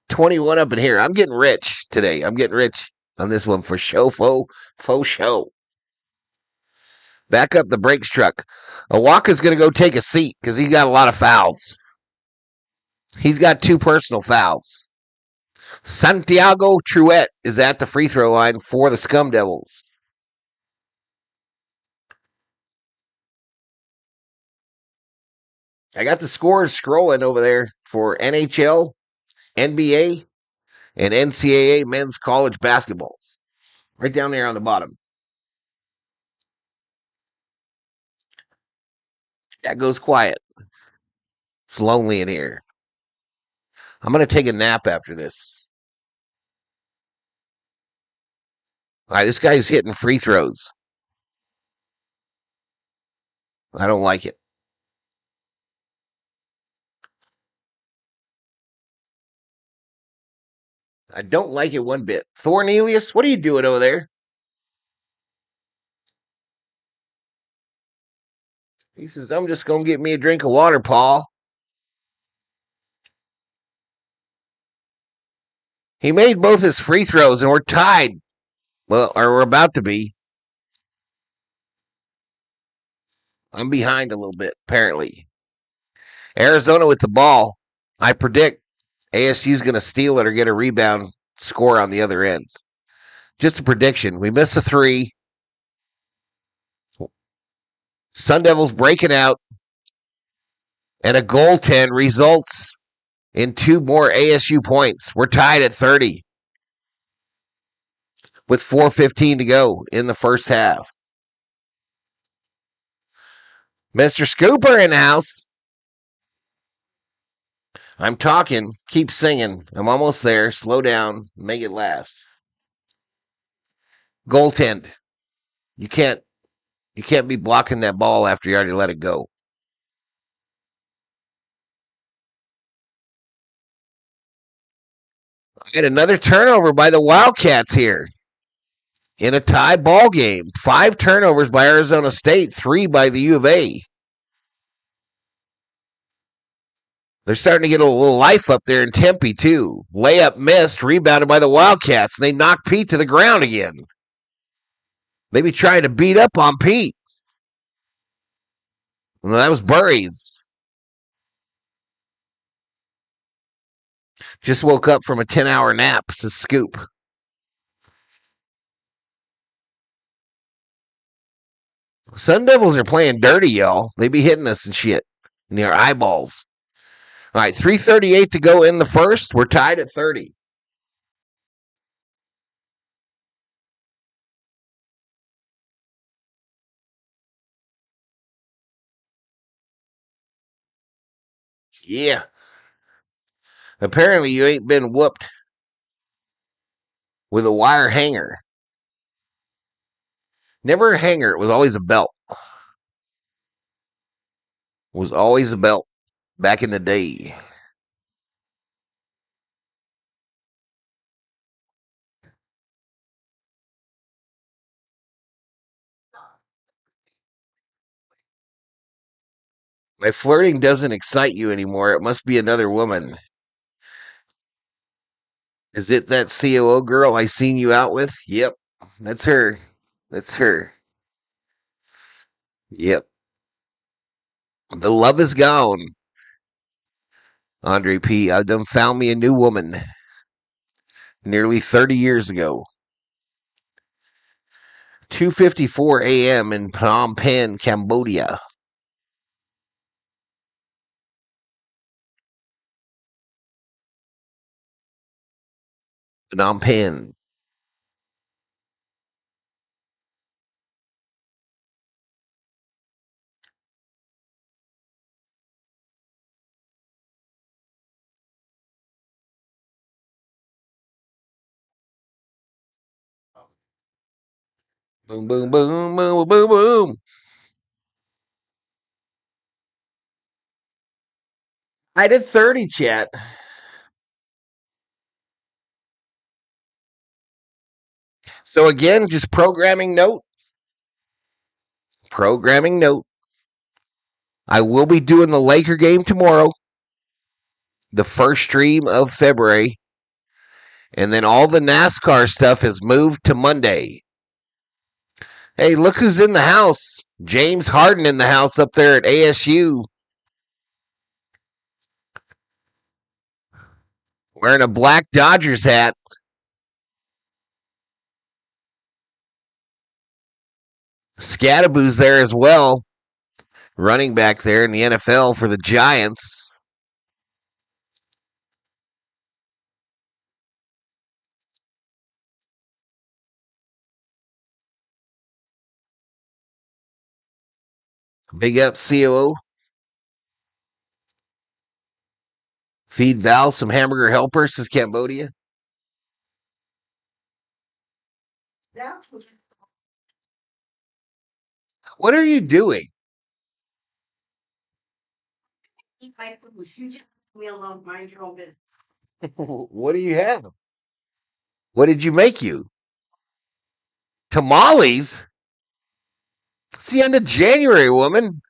21 up in here. I'm getting rich today. I'm getting rich on this one for show, faux show. Back up the brakes truck. Awaka's going to go take a seat because he's got a lot of fouls. He's got 2 personal fouls. Santiago Truett is at the free throw line for the Scum Devils. I got the scores scrolling over there for NHL, NBA, and NCAA men's college basketball. Right down there on the bottom. That goes quiet. It's lonely in here. I'm going to take a nap after this. All right, this guy's hitting free throws. I don't like it. I don't like it one bit. Thornelius, what are you doing over there? He says, I'm just going to get me a drink of water, Paul. He made both his free throws, and we're tied. Well, or we're about to be. I'm behind a little bit, apparently. Arizona with the ball. I predict ASU's going to steal it or get a rebound, score on the other end. Just a prediction. We miss a 3. Sun Devils breaking out. And a goaltend results in 2 more ASU points. We're tied at 30 with 4:15 to go in the first half. Mr. Scooper in the house. I'm talking. Keep singing. I'm almost there. Slow down. Make it last. Goaltend. You can't be blocking that ball after you already let it go. I get another turnover by the Wildcats here in a tie ball game. 5 turnovers by Arizona State, 3 by the U of A. They're starting to get a little life up there in Tempe, too. Layup missed, rebounded by the Wildcats, and they knock Pete to the ground again. Maybe trying to beat up on Pete. Well, that was Burries. Just woke up from a 10-hour nap. It's a scoop. Sun Devils are playing dirty, y'all. They be hitting us and shit. near eyeballs. All right, 3:38 to go in the first. We're tied at 30. Yeah. Apparently, you ain't been whooped with a wire hanger. Never a hanger. It was always a belt. It was always a belt back in the day. My flirting doesn't excite you anymore. It must be another woman. Is it that COO girl I seen you out with? Yep. That's her. That's her. Yep. The love is gone. Andre P. I done found me a new woman nearly 30 years ago. 2:54 a.m. in Phnom Penh, Cambodia. Phnom Penh. Boom, boom, boom, boom, boom, boom. I did 30, chat. So again, just programming note. Programming note. I will be doing the Laker game tomorrow, the first stream of February, and then all the NASCAR stuff has moved to Monday. Hey, look who's in the house. James Harden in the house up there at ASU. Wearing a black Dodgers hat. Scadaboo's there as well. Running back there in the NFL for the Giants. Big up COO. Feed Val some hamburger helpers, says Cambodia. What are you doing? Eat my food. You just leave me alone. Mind your own business. What do you have? What did you make you? Tamales? It's the end of January, woman.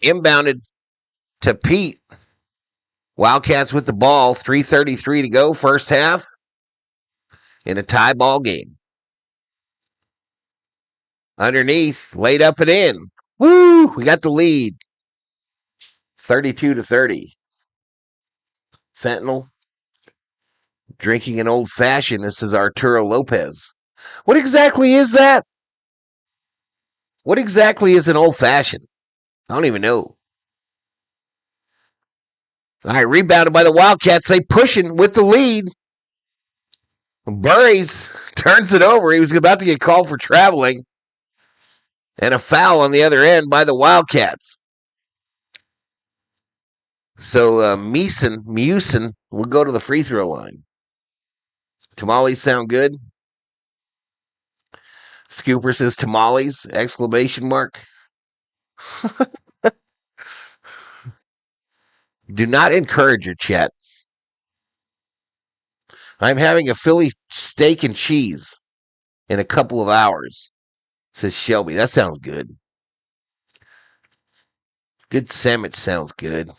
Inbounded to Pete. Wildcats with the ball. 3:33 to go, first half. In a tie ball game. Underneath, laid up and in. Woo! We got the lead. 32 to 30. Fentanyl. Drinking an old fashioned. This is Arturo Lopez. What exactly is that? What exactly is an old fashioned? I don't even know. All right, rebounded by the Wildcats. They pushing with the lead. Burries turns it over. He was about to get called for traveling. And a foul on the other end by the Wildcats. So Mewson will go to the free throw line. Tamales sound good? Scooper says tamales, exclamation mark. Do not encourage your chat. I'm having a Philly steak and cheese in a couple of hours, says Shelby. That sounds good. Good sandwich sounds good.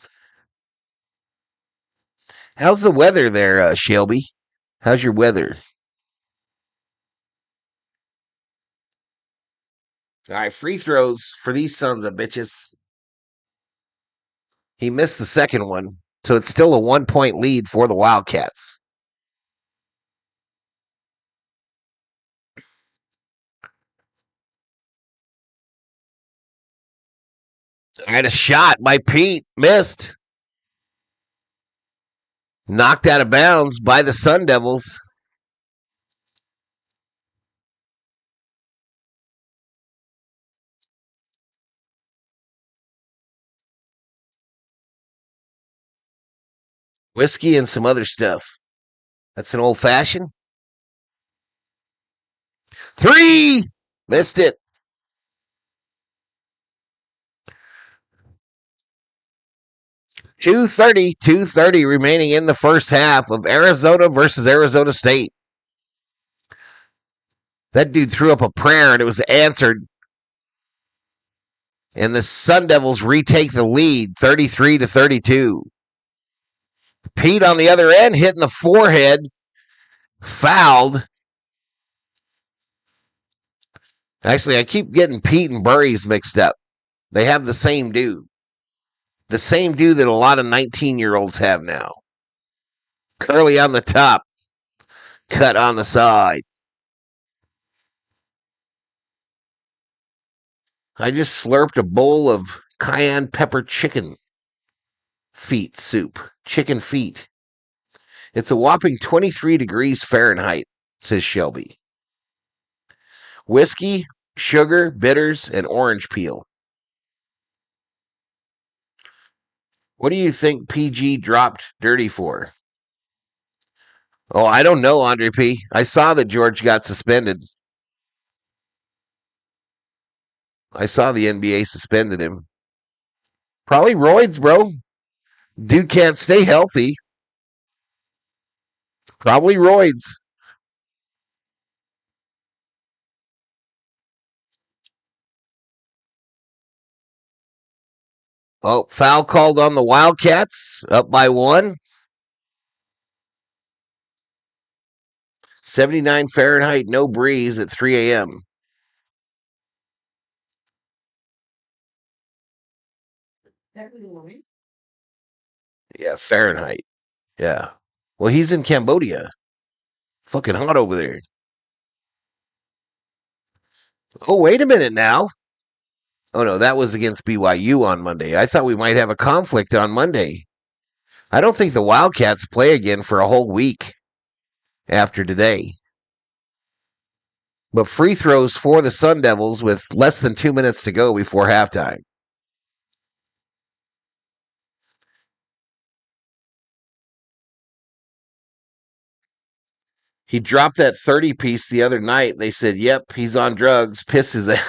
How's the weather there, Shelby? How's your weather? All right, free throws for these sons of bitches. He missed the second one, so it's still a 1-point lead for the Wildcats. I had a shot by Pete. Missed. Knocked out of bounds by the Sun Devils. Whiskey and some other stuff. That's an old fashioned. 3! Missed it. $2:30 remaining in the first half of Arizona versus Arizona State. That dude threw up a prayer and it was answered. And the Sun Devils retake the lead 33-32. Pete on the other end hitting the forehead. Fouled. Actually, I keep getting Pete and Burries mixed up. They have the same dude. The same dude that a lot of 19-year-olds have now. Curly on the top. Cut on the side. I just slurped a bowl of cayenne pepper chicken feet soup. Chicken feet. It's a whopping 23 degrees Fahrenheit, says Shelby. Whiskey, sugar, bitters, and orange peel. What do you think PG dropped Dirty for? Oh, I don't know, Andre P. I saw that George got suspended. I saw the NBA suspended him. Probably roids, bro. Dude can't stay healthy. Probably roids. Oh, foul called on the Wildcats. Up by 1. 79 Fahrenheit, no breeze at 3 a.m. Yeah, Fahrenheit. Yeah. Well, he's in Cambodia. Fucking hot over there. Oh, wait a minute now. Oh, no, that was against BYU on Monday. I thought we might have a conflict on Monday. I don't think the Wildcats play again for a whole week after today. But free throws for the Sun Devils with less than 2 minutes to go before halftime. He dropped that 30 piece the other night. They said, yep, he's on drugs. Pisses it.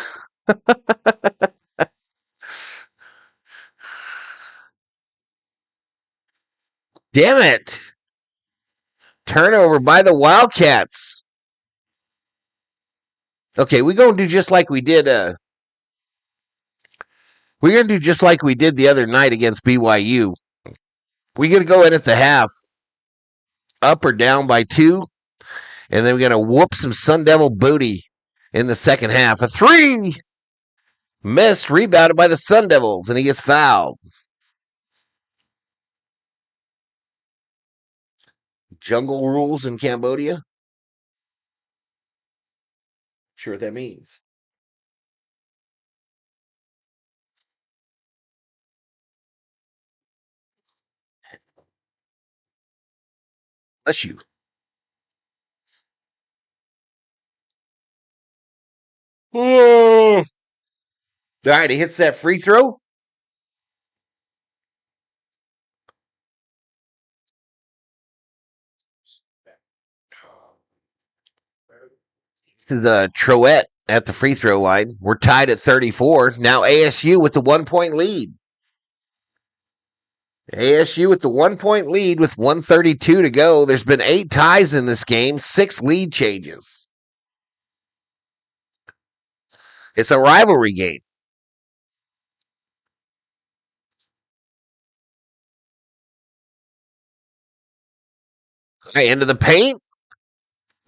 Damn it. Turnover by the Wildcats. Okay, we're going to do just like we did. We're going to do just like we did the other night against BYU. We're going to go in at the half, up or down by 2, and then we're going to whoop some Sun Devil booty in the second half. A 3! Missed, rebounded by the Sun Devils, and he gets fouled. Jungle rules in Cambodia? Sure what that means. Bless you. Oh. All right, he hits that free throw. The Troet at the free throw line. We're tied at 34. Now ASU with the 1-point lead. ASU with the 1-point lead with 1:32 to go. There's been 8 ties in this game, 6 lead changes. It's a rivalry game. Okay, into the paint.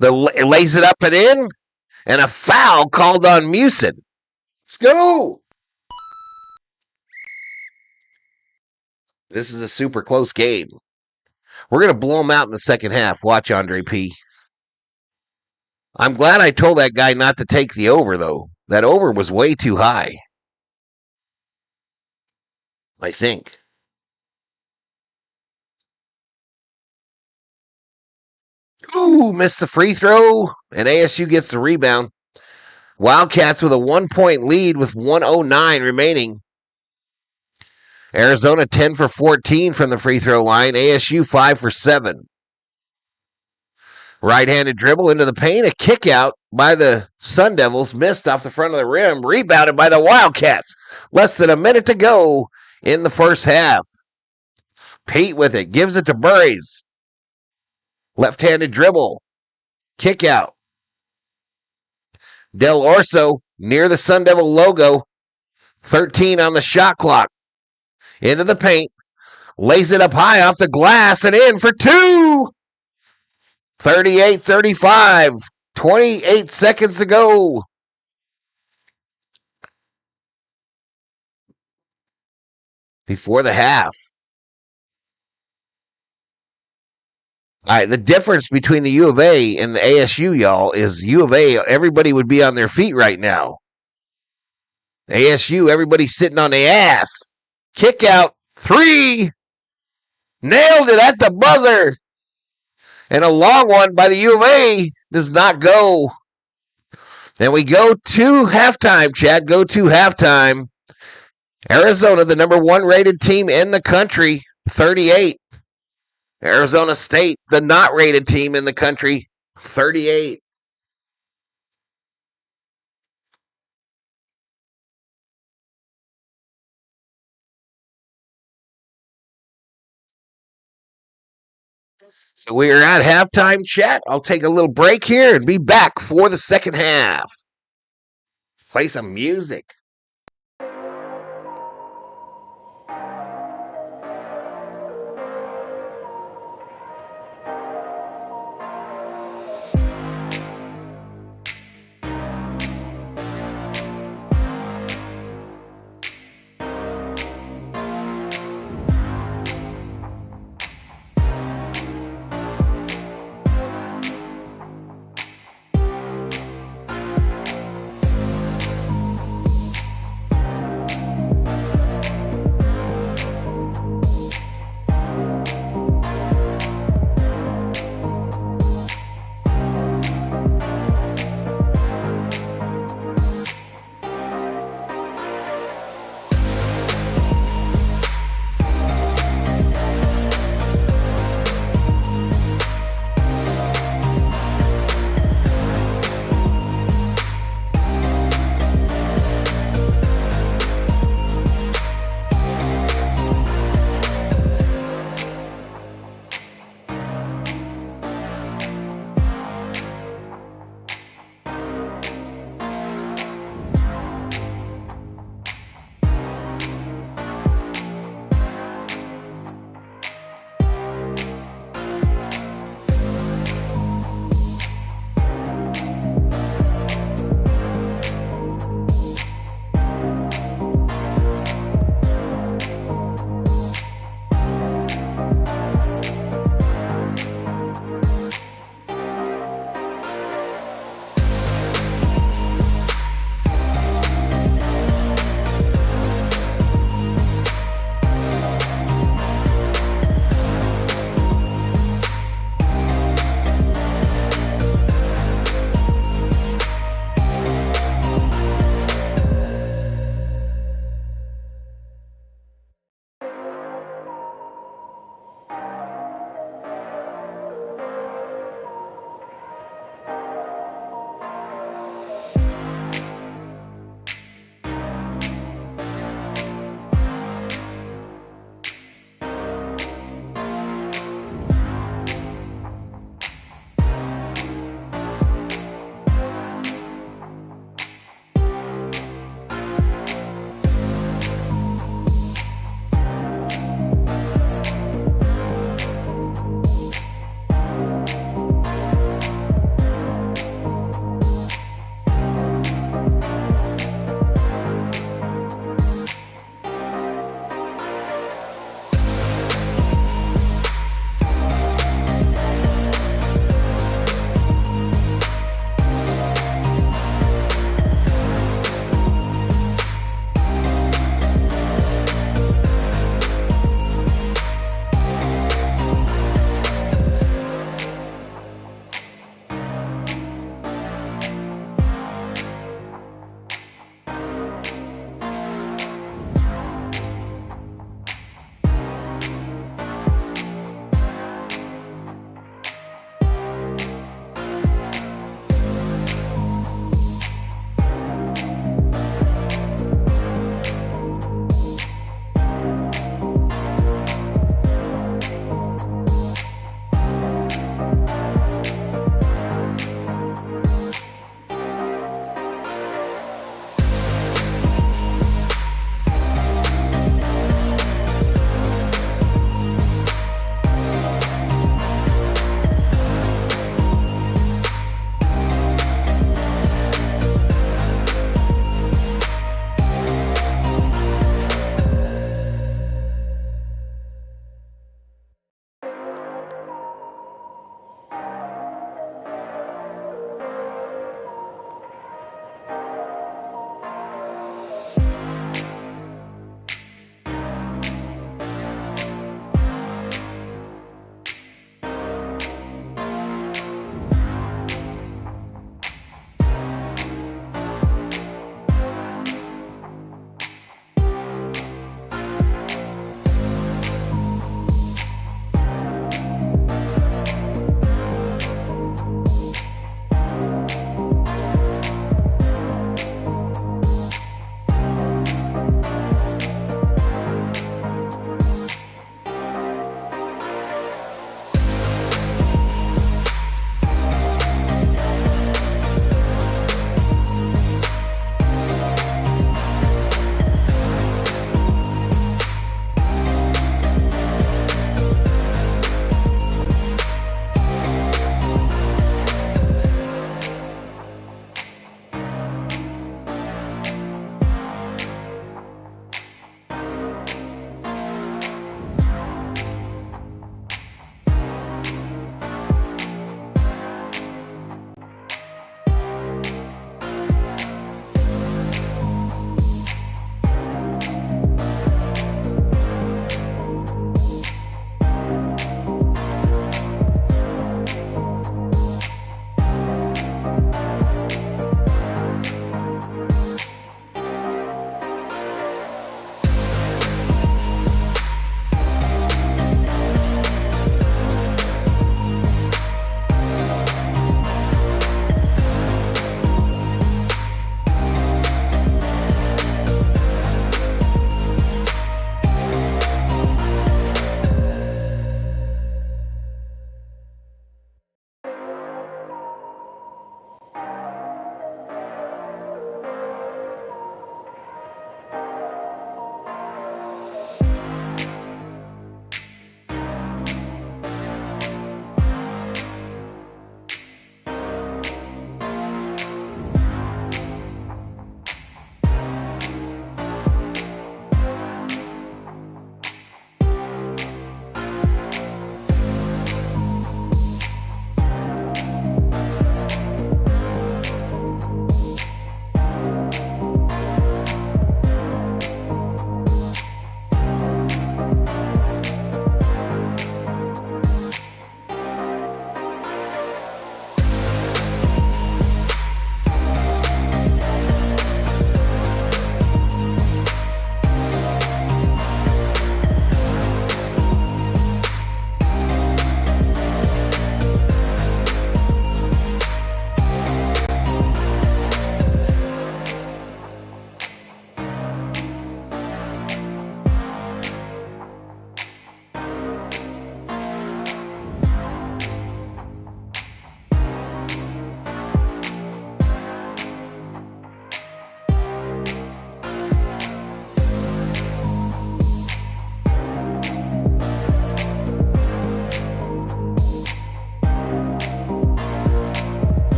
It lays it up and in. And a foul called on Musin. Let's go. This is a super close game. We're going to blow them out in the second half. Watch, Andre P. I'm glad I told that guy not to take the over, though. That over was way too high. I think. Ooh, missed the free throw, and ASU gets the rebound. Wildcats with a 1-point lead with 1:09 remaining. Arizona 10 for 14 from the free throw line. ASU 5 for 7. Right-handed dribble into the paint. A kick out by the Sun Devils. Missed off the front of the rim. Rebounded by the Wildcats. Less than a minute to go in the first half. Pete with it. Gives it to Burries. Left-handed dribble. Kick out. Del Orso near the Sun Devil logo. 13 on the shot clock. Into the paint. Lays it up high off the glass and in for two. 38-35. 28 seconds to go. Before the half. All right, the difference between the U of A and the ASU, y'all, is U of A, everybody would be on their feet right now. ASU, everybody's sitting on the ass. Kick out, 3. Nailed it at the buzzer. And a long one by the U of A does not go. And we go to halftime, Chad. Go to halftime. Arizona, the number 1 rated team in the country, 38. Arizona State, the not rated team in the country, 38. So we are at halftime, chat. I'll take a little break here and be back for the second half. Play some music.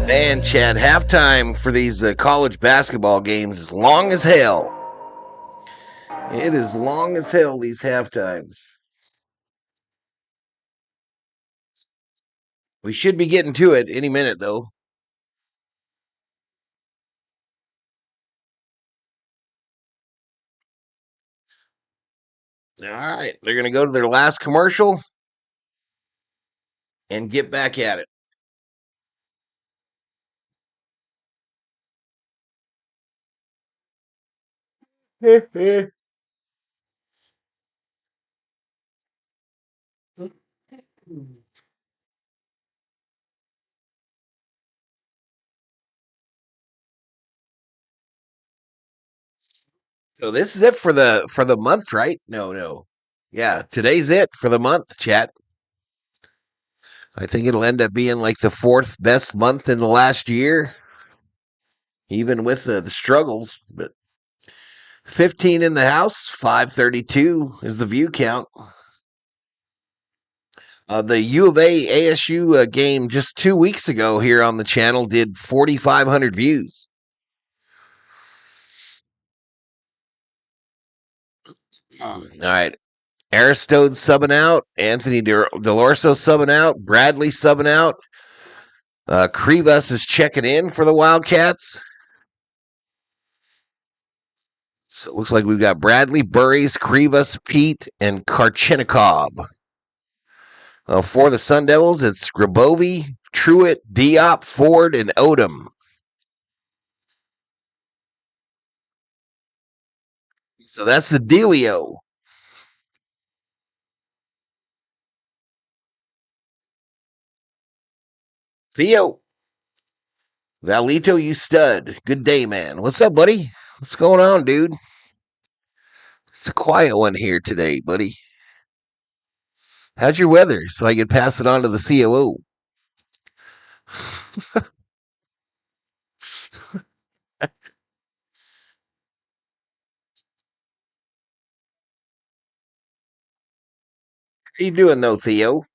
Man, Chad, halftime for these college basketball games is long as hell. It is long as hell, these half times. We should be getting to it any minute, though. All right. They're going to go to their last commercial and get back at it. So this is it for the month, right? No. Yeah, today's it for the month, chat. I think it'll end up being like the fourth best month in the last year, even with the struggles. But 15 in the house, 532 is the view count. The U of A ASU game just 2 weeks ago here on the channel did 4,500 views. All right. Aristode subbing out. Anthony Delorso subbing out. Bradley subbing out. Krivas is checking in for the Wildcats. So it looks like we've got Bradley, Burries, Krivas, Pete, and Karchenikov. For the Sun Devils, it's Grabovi, Truitt, Diop, Ford, and Odom. So that's the dealio. Theo. Valito, you stud. Good day, man. What's up, buddy? What's going on, dude? It's a quiet one here today, buddy. How's your weather? So I can pass it on to the COO. How you doing, though, Theo?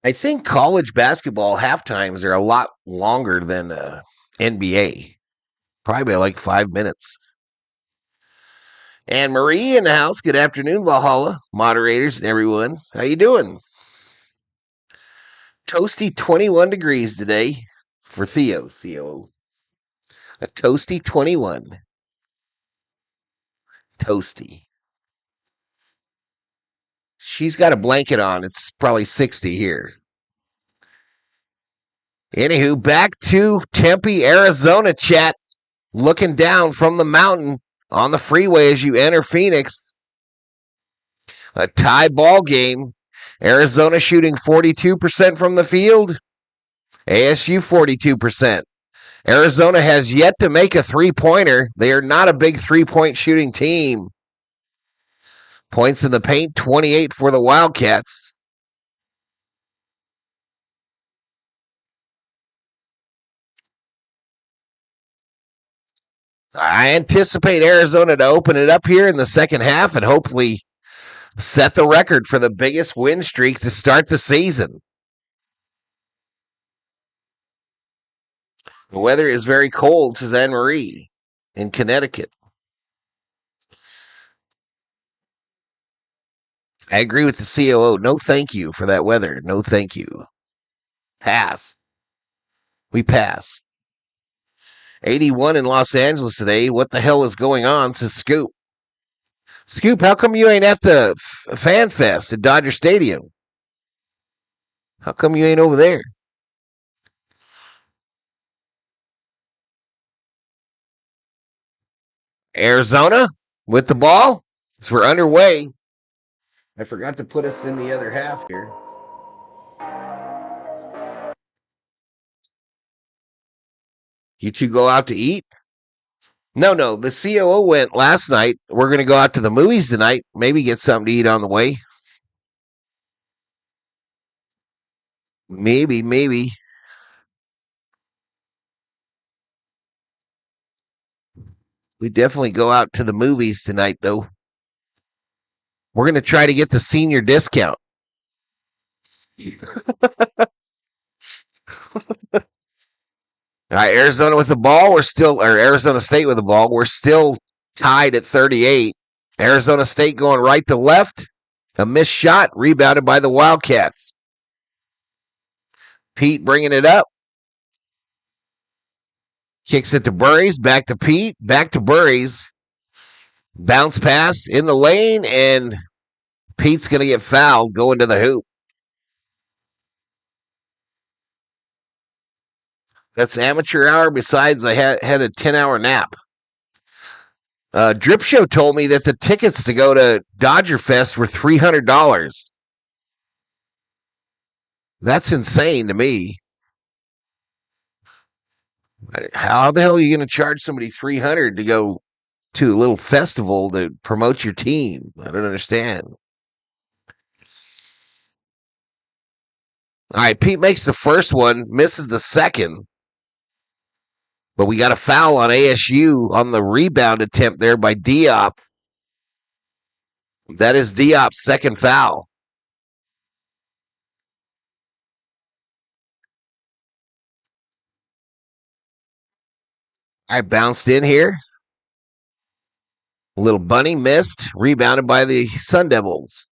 I think college basketball half times are a lot longer than NBA. Probably by like 5 minutes. Anne Marie in the house. Good afternoon, Valhalla. Moderators and everyone. How you doing? Toasty 21 degrees today for Theo, COO. A toasty 21. Toasty. She's got a blanket on. It's probably 60 here. Anywho, back to Tempe, Arizona, chat. Looking down from the mountain on the freeway as you enter Phoenix. A tie ball game. Arizona shooting 42% from the field. ASU 42%. Arizona has yet to make a three-pointer. They are not a big three-point shooting team. Points in the paint, 28 for the Wildcats. I anticipate Arizona to open it up here in the second half and hopefully set the record for the biggest win streak to start the season. The weather is very cold, says Anne Marie in Connecticut. I agree with the COO. No thank you for that weather. No thank you. Pass. We pass. 81 in Los Angeles today. What the hell is going on, says Scoop. Scoop, how come you ain't at the Fan Fest at Dodger Stadium? How come you ain't over there? Arizona with the ball. So we're underway. I forgot to put us in the other half here. You two go out to eat? No. The COO went last night. We're going to go out to the movies tonight. Maybe get something to eat on the way. Maybe. We definitely go out to the movies tonight, though. We're going to try to get the senior discount. All right, Arizona with the ball. Arizona State with the ball. We're still tied at 38. Arizona State going right to left. A missed shot, rebounded by the Wildcats. Pete bringing it up. Kicks it to Burries. Back to Pete. Back to Burries. Bounce pass in the lane, and Pete's going to get fouled going to the hoop. That's amateur hour. Besides, I had a 10-hour nap. Drip Show told me that the tickets to go to Dodger Fest were $300. That's insane to me. How the hell are you going to charge somebody $300 to go to a little festival to promote your team? I don't understand. All right, Pete makes the first one, misses the second. But we got a foul on ASU on the rebound attempt there by Diop. That is Diop's second foul. All right, bounced in here. Little bunny missed, rebounded by the Sun Devils.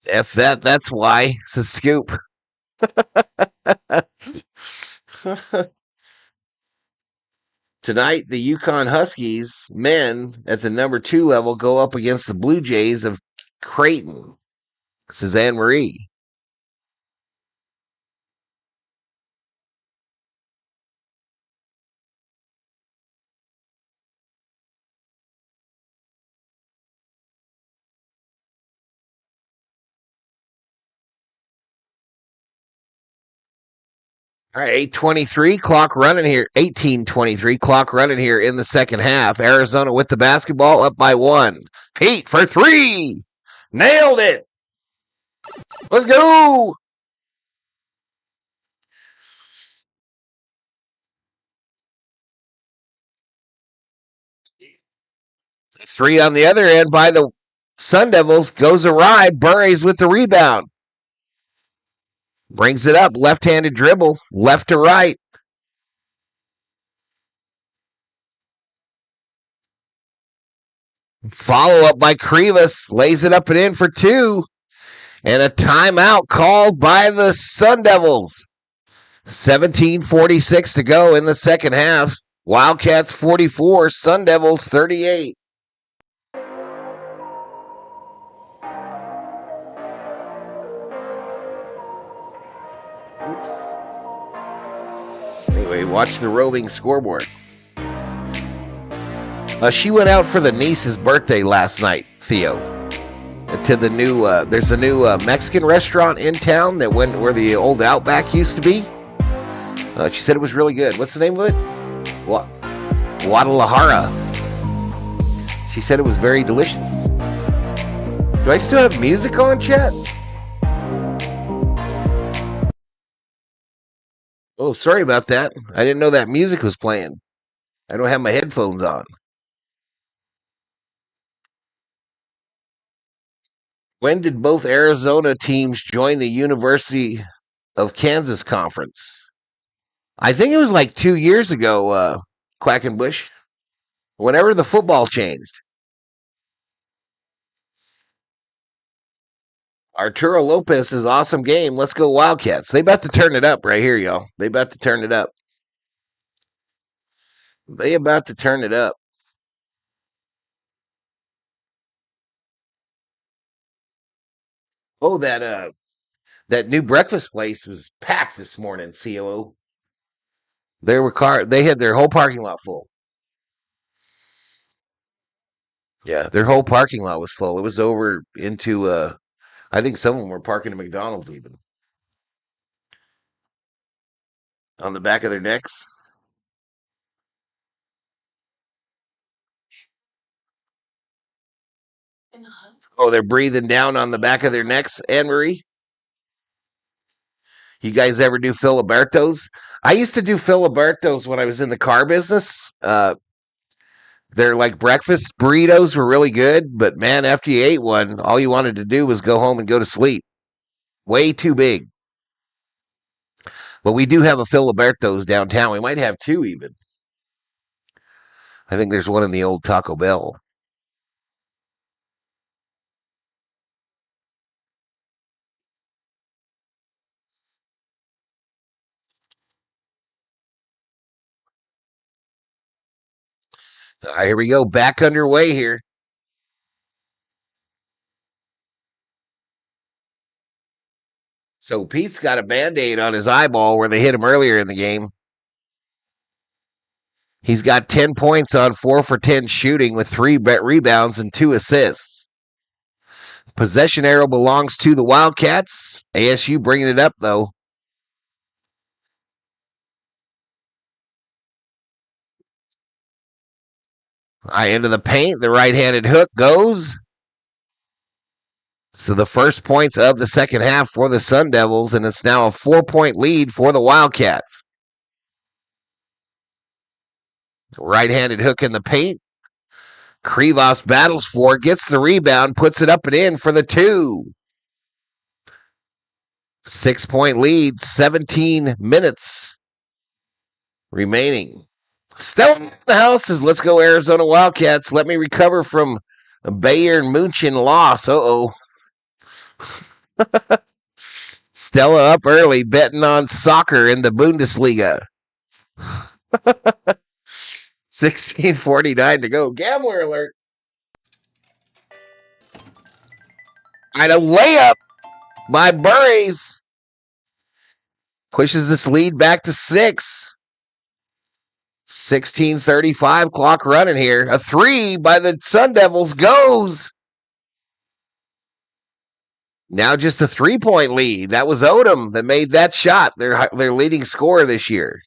F that, that's why. It's a scoop. Tonight, the Yukon Huskies men at the number 2 level go up against the Blue Jays of Creighton. This is Anne Marie. All right, 8:23 clock running here. 18:23 clock running here in the second half. Arizona with the basketball up by 1. Pete for 3. Nailed it. Let's go. Three on the other end by the Sun Devils. Goes awry. Burries with the rebound. Brings it up. Left-handed dribble. Left to right. Follow up by Krivas. Lays it up and in for 2. And a timeout called by the Sun Devils. 17:46 to go in the second half. Wildcats 44, Sun Devils 38. Oops. Anyway, watch the roving scoreboard. She went out for the niece's birthday last night, Theo. To the new, there's a new Mexican restaurant in town that went where the old Outback used to be. She said it was really good. What's the name of it? Guadalajara. She said it was very delicious. Do I still have music on, chat? Oh, sorry about that. I didn't know that music was playing. I don't have my headphones on. When did both Arizona teams join the University of Kansas Conference? I think it was like 2 years ago, Quackenbush. Whenever the football changed. Arturo Lopez's awesome game. Let's go Wildcats. They about to turn it up right here, y'all. They about to turn it up. They about to turn it up. Oh, that new breakfast place was packed this morning, COO. They had their whole parking lot full. Yeah, their whole parking lot was full. It was over into I think some of them were parking at McDonald's even. On the back of their necks. Oh, they're breathing down on the back of their necks, Anne Marie. You guys ever do Filibertos? I used to do Filibertos when I was in the car business. They're like breakfast burritos were really good, but man, after you ate one, all you wanted to do was go home and go to sleep. Way too big. But we do have a Filibertos downtown. We might have two even. I think there's one in the old Taco Bell. All right, here we go. Back underway here. So Pete's got a band-aid on his eyeball where they hit him earlier in the game. He's got 10 points on 4 for 10 shooting with 3 rebounds and 2 assists. Possession arrow belongs to the Wildcats. ASU bringing it up, though. Eye into the paint. The right-handed hook goes. So the first points of the second half for the Sun Devils, and it's now a 4-point lead for the Wildcats. Right-handed hook in the paint. Krivas battles for it, gets the rebound, puts it up and in for the 2. 6-point lead, 17 minutes remaining. Stella in the house says, let's go Arizona Wildcats. Let me recover from a Bayern Munchen loss. Uh-oh. Stella up early, betting on soccer in the Bundesliga. 16:49 to go. Gambler alert. And a layup by Burries. Pushes this lead back to 6. 16:35 clock running here. A 3 by the Sun Devils goes. Now just a 3-point lead. That was Odom that made that shot. Their leading scorer this year.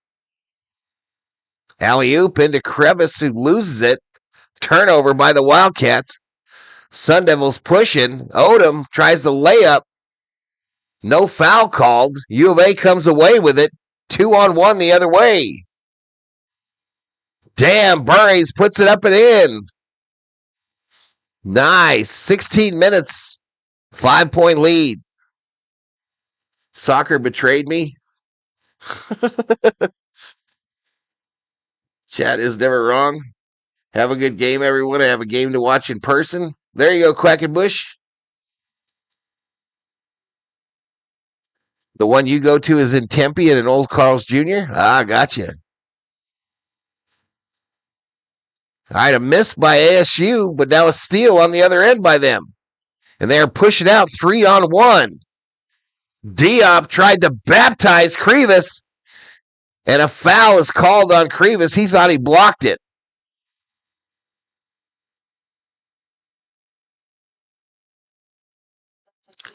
Alley-oop into Crevice, who loses it. Turnover by the Wildcats. Sun Devils pushing. Odom tries the layup. No foul called. U of A comes away with it. 2-on-1 the other way. Damn, Burries puts it up and in. Nice. 16 minutes. 5-point lead. Soccer betrayed me. Chat is never wrong. Have a good game, everyone. Have a game to watch in person. There you go, Quackenbush. The one you go to is in Tempe and in Old Carl's Jr.? Ah, gotcha. All right, a miss by ASU, but now a steal on the other end by them. And they are pushing out 3-on-1. Diop tried to baptize Krivas, and a foul is called on Krivas. He thought he blocked it.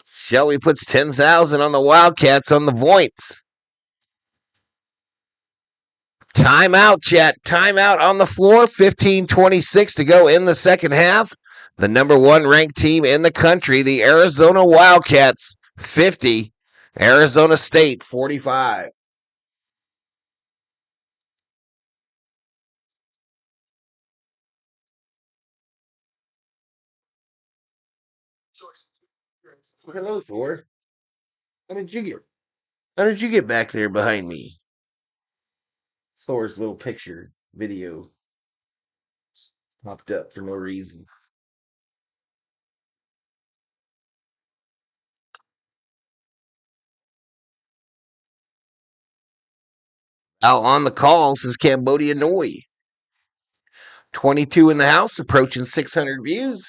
Shelby puts 10,000 on the Wildcats on the Voints. Timeout, chat. Timeout on the floor. 15:26 to go in the second half. The number 1 ranked team in the country, the Arizona Wildcats, 50. Arizona State, 45. Hello, Thor. How did you get? How did you get back there behind me? Thor's little picture video popped up for no reason. Out on the call says Cambodia Noi. 22 in the house, approaching 600 views.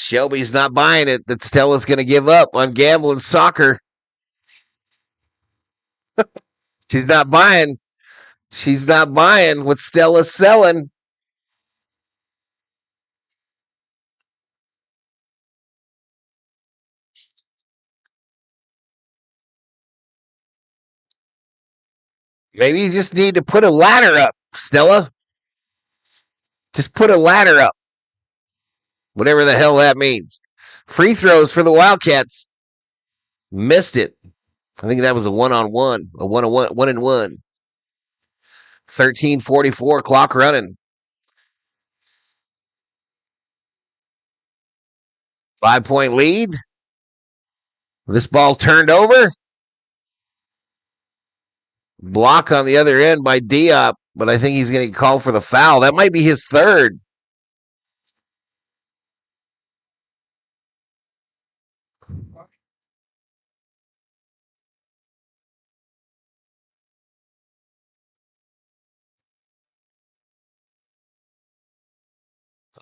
Shelby's not buying it that Stella's going to give up on gambling soccer. She's not buying. She's not buying what Stella's selling. Maybe you just need to put a ladder up, Stella. Just put a ladder up. Whatever the hell that means. Free throws for the Wildcats. Missed it. I think that was a one-on-one. A one-on-one. 13:44, clock running. 5-point lead. This ball turned over. Block on the other end by Diop, but I think he's going to call for the foul. That might be his third.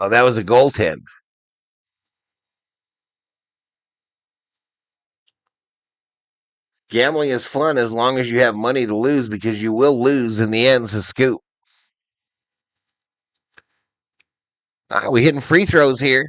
Oh, that was a goaltend. Gambling is fun as long as you have money to lose because you will lose in the end, it's a scoop. We hitting free throws here.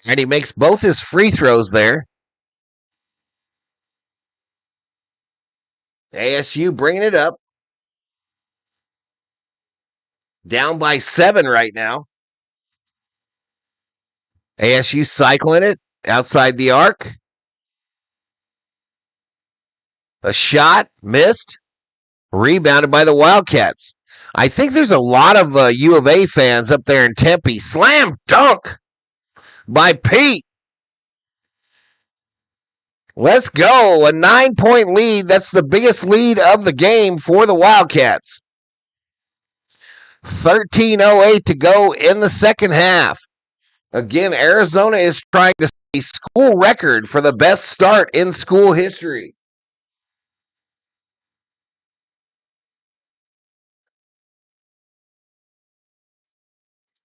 And he makes both his free throws there. ASU bringing it up. Down by 7 right now. ASU cycling it outside the arc. A shot missed. Rebounded by the Wildcats. I think there's a lot of U of A fans up there in Tempe. Slam dunk by Pete. Let's go. A 9-point lead. That's the biggest lead of the game for the Wildcats. 13:08 to go in the second half. Again, Arizona is trying to set a school record for the best start in school history.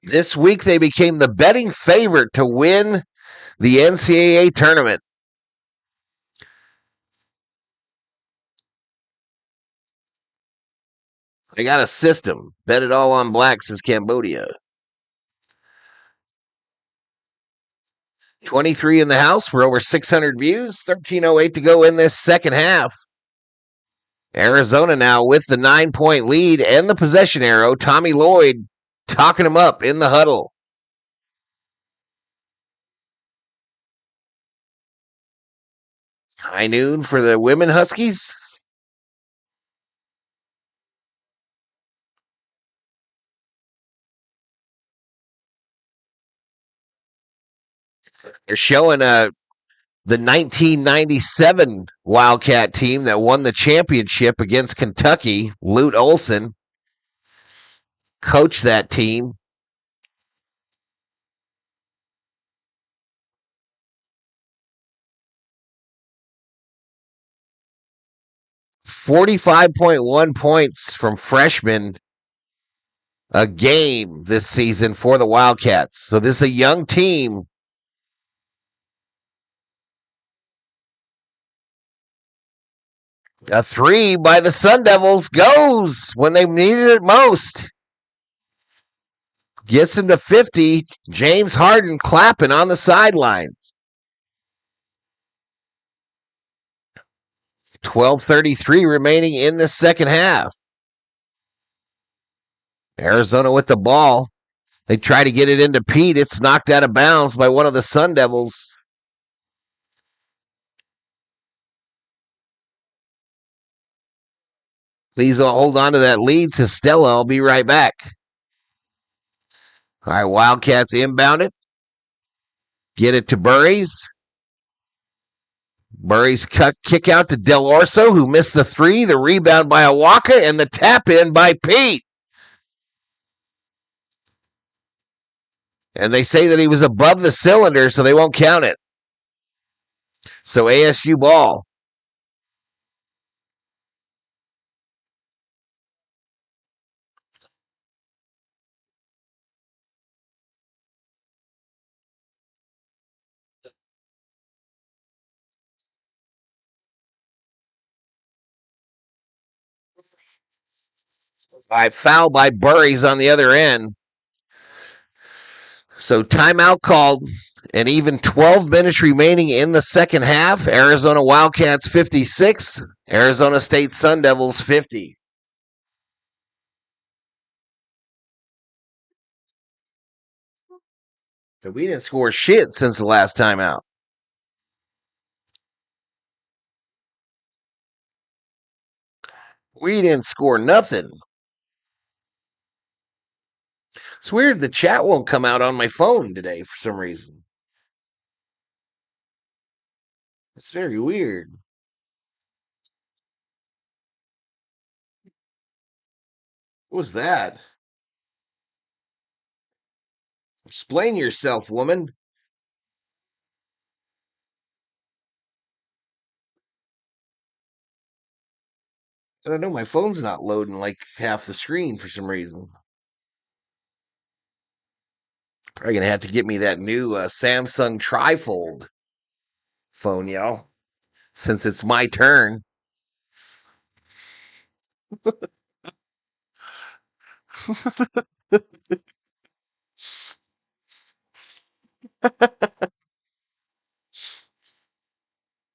This week, they became the betting favorite to win the NCAA tournament. They got a system. Bet it all on black, says Cambodia. 23 in the house for over 600 views. 13:08 to go in this second half. Arizona now with the 9-point lead and the possession arrow. Tommy Lloyd talking him up in the huddle. High noon for the women Huskies. They're showing the 1997 Wildcat team that won the championship against Kentucky. Lute Olson coached that team. $45.1 points from freshmen a game this season for the Wildcats. So this is a young team. A 3 by the Sun Devils goes when they needed it most. Gets him to 50. James Harden clapping on the sidelines. 12:33 remaining in the second half. Arizona with the ball. They try to get it into Pete. It's knocked out of bounds by one of the Sun Devils. Please hold on to that lead, says Stella. I'll be right back. All right, Wildcats inbound it. Get it to Burries. Burries kick out to Del Orso, who missed the 3. The rebound by Awaka, and the tap in by Pete. And they say that he was above the cylinder, so they won't count it. So ASU ball. I foul by Burries on the other end. So timeout called, and even 12 minutes remaining in the second half. Arizona Wildcats 56, Arizona State Sun Devils 50. So we didn't score shit since the last timeout. We didn't score nothing. It's weird the chat won't come out on my phone today for some reason. It's very weird. What was that? Explain yourself, woman. I don't know. My phone's not loading like half the screen for some reason. Probably gonna have to get me that new Samsung trifold phone, y'all. Since it's my turn.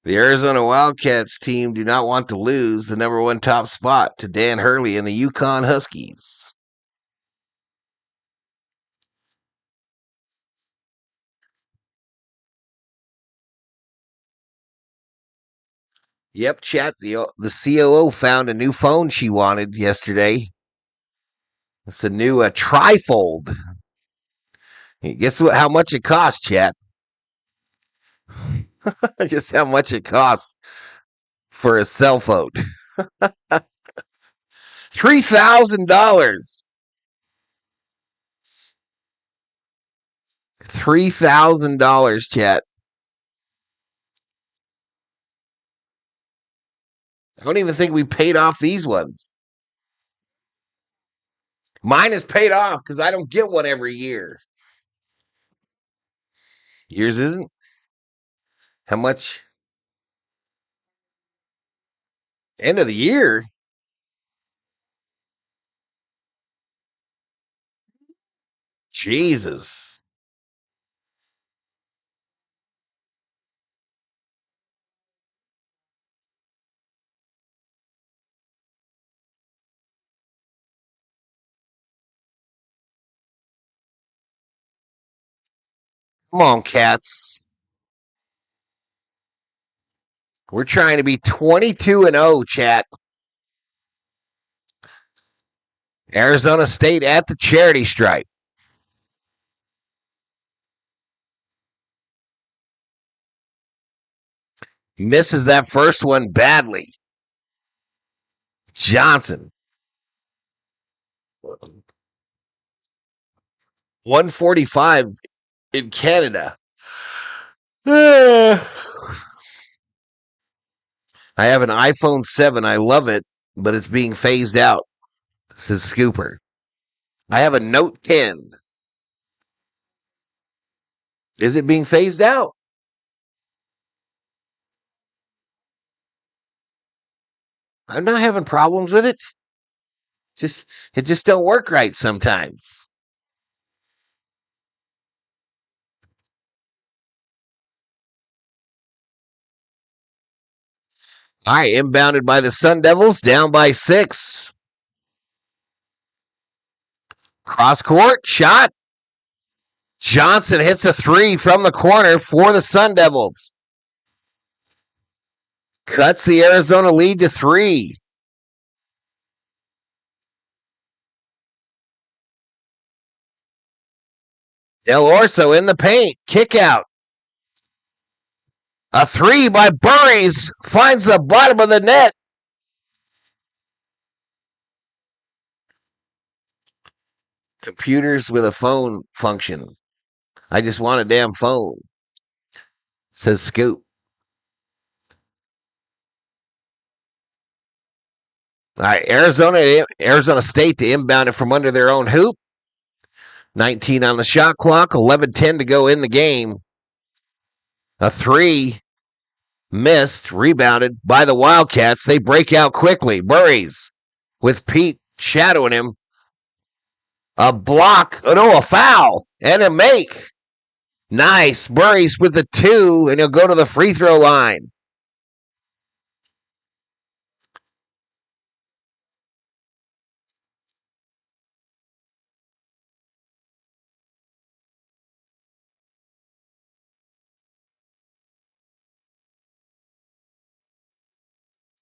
The Arizona Wildcats team do not want to lose the number one top spot to Dan Hurley and the Yukon Huskies. Yep, chat. The COO found a new phone she wanted yesterday. It's a new trifold. Guess what? How much it costs, chat? Guess how much it costs for a cell phone? $3,000. $3,000, chat. I don't even think we paid off these ones. Mine is paid off because I don't get one every year. Yours isn't? How much? End of the year? Jesus. Come on, cats. We're trying to be 22-0, chat. Arizona State at the charity stripe. Misses that first one badly. Johnson. 145 in Canada. I have an iPhone 7. I love it, but it's being phased out, says Scooper. I have a Note 10. Is it being phased out? I'm not having problems with it. It just don't work right sometimes. All right, inbounded by the Sun Devils, down by 6. Cross court, shot. Johnson hits a 3 from the corner for the Sun Devils. Cuts the Arizona lead to 3. Del Orso in the paint. Kick out. A 3 by Burries finds the bottom of the net. Computers with a phone function. I just want a damn phone, says Scoop. All right, Arizona State to inbound it from under their own hoop. 19 on the shot clock, 11:10 to go in the game. A three missed, rebounded by the Wildcats. They break out quickly. Murray's with Pete shadowing him. A block, oh no, a foul, and a make. Nice. Murray's with the two, and he'll go to the free throw line.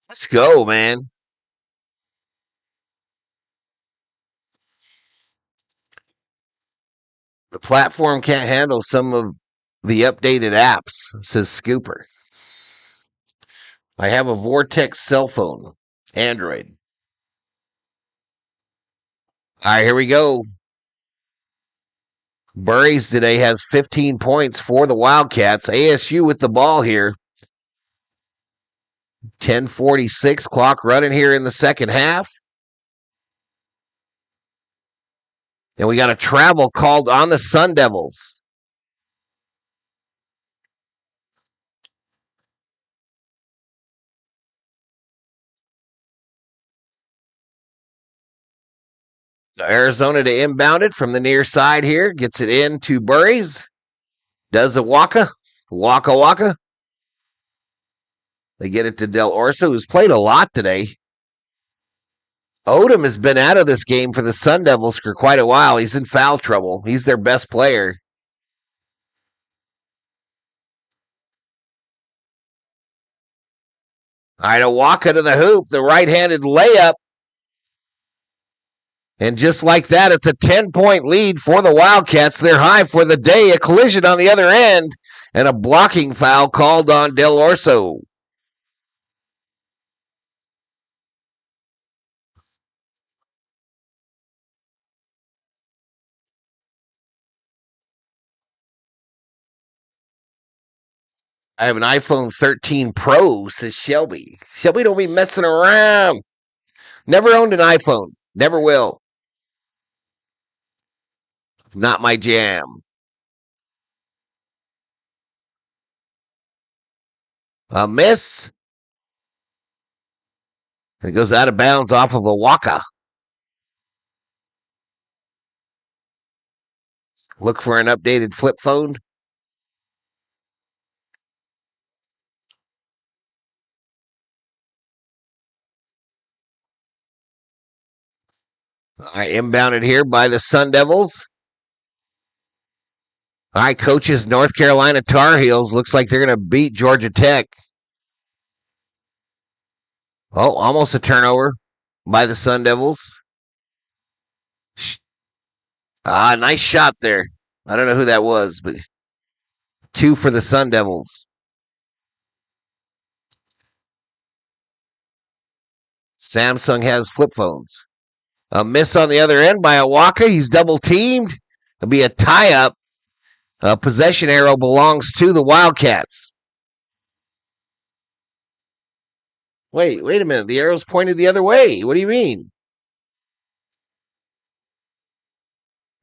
Let's go, man. The platform can't handle some of the updated apps, says Scooper. I have a Vortex cell phone, Android. All right, here we go. Burries today has 15 points for the Wildcats. ASU with the ball here. 10:46 clock running here in the second half. And we got a travel called on the Sun Devils. Arizona to inbound it from the near side here. Gets it in to Burries. Does a Waka. Waka. They get it to Del Orso, who's played a lot today. Odom has been out of this game for the Sun Devils for quite a while. He's in foul trouble. He's their best player. All right, a Waka to the hoop. The right-handed layup. And just like that, it's a 10-point lead for the Wildcats. They're high for the day. A collision on the other end. And a blocking foul called on Del Orso. I have an iPhone 13 Pro, says Shelby. Shelby don't be messing around. Never owned an iPhone. Never will. Not my jam. A miss. And it goes out of bounds off of a Waka. Look for an updated flip phone. All right, inbounded here by the Sun Devils. All right, coaches, North Carolina Tar Heels. Looks like they're going to beat Georgia Tech. Oh, almost a turnover by the Sun Devils. Nice shot there. I don't know who that was, but 2 for the Sun Devils. Samsung has flip phones. A miss on the other end by Awaka. He's double teamed. It'll be a tie up. A possession arrow belongs to the Wildcats. Wait a minute. The arrow's pointed the other way. What do you mean?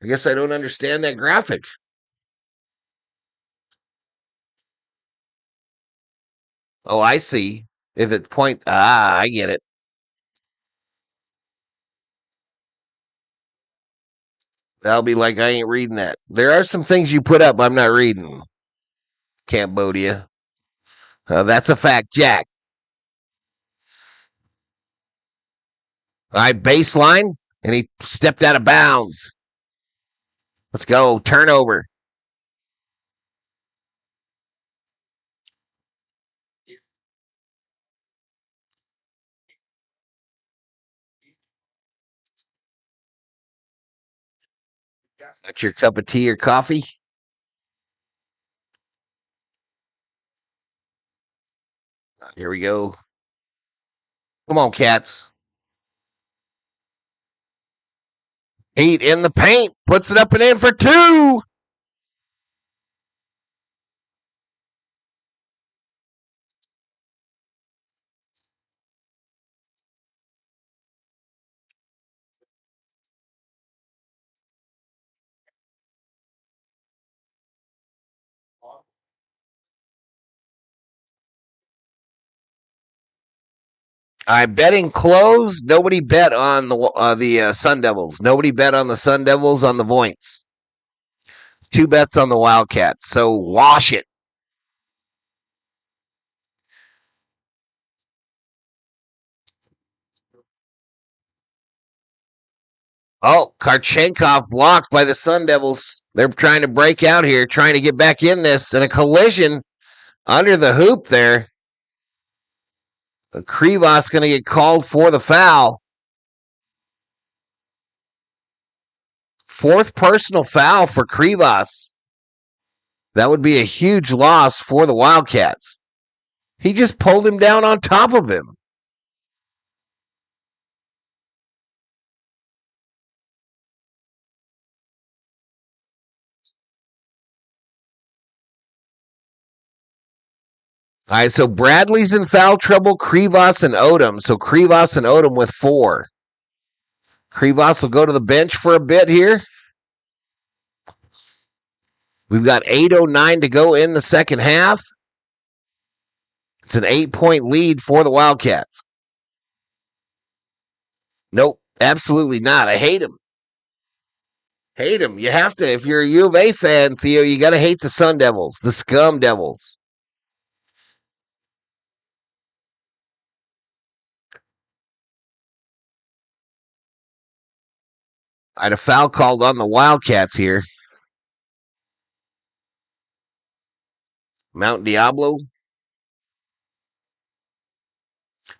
I guess I don't understand that graphic. Oh, I see. If it I get it. I'll be like, I ain't reading that. There are some things you put up I'm not reading. Cambodia. That's a fact, Jack. All right, baseline, and he stepped out of bounds. Let's go. Turnover. Got your cup of tea or coffee? Here we go. Come on, Cats. Heat in the paint. Puts it up and in for 2. I'm betting close. Nobody bet on the Sun Devils. Nobody bet on the Sun Devils on the Voints. 2 bets on the Wildcats. So wash it. Oh, Karchenkov blocked by the Sun Devils. They're trying to break out here, trying to get back in this, and a collision under the hoop there. Krivas going to get called for the foul. 4th personal foul for Krivas. That would be a huge loss for the Wildcats. He just pulled him down on top of him. All right, so Bradley's in foul trouble, Krivas and Odom. So Krivas and Odom with 4. Krivas will go to the bench for a bit here. We've got 8:09 to go in the second half. It's an 8-point lead for the Wildcats. Nope, absolutely not. I hate him. Hate him. You have to. If you're a U of A fan, Theo, you got to hate the Sun Devils, the Scum Devils. I had a foul called on the Wildcats here. Mount Diablo.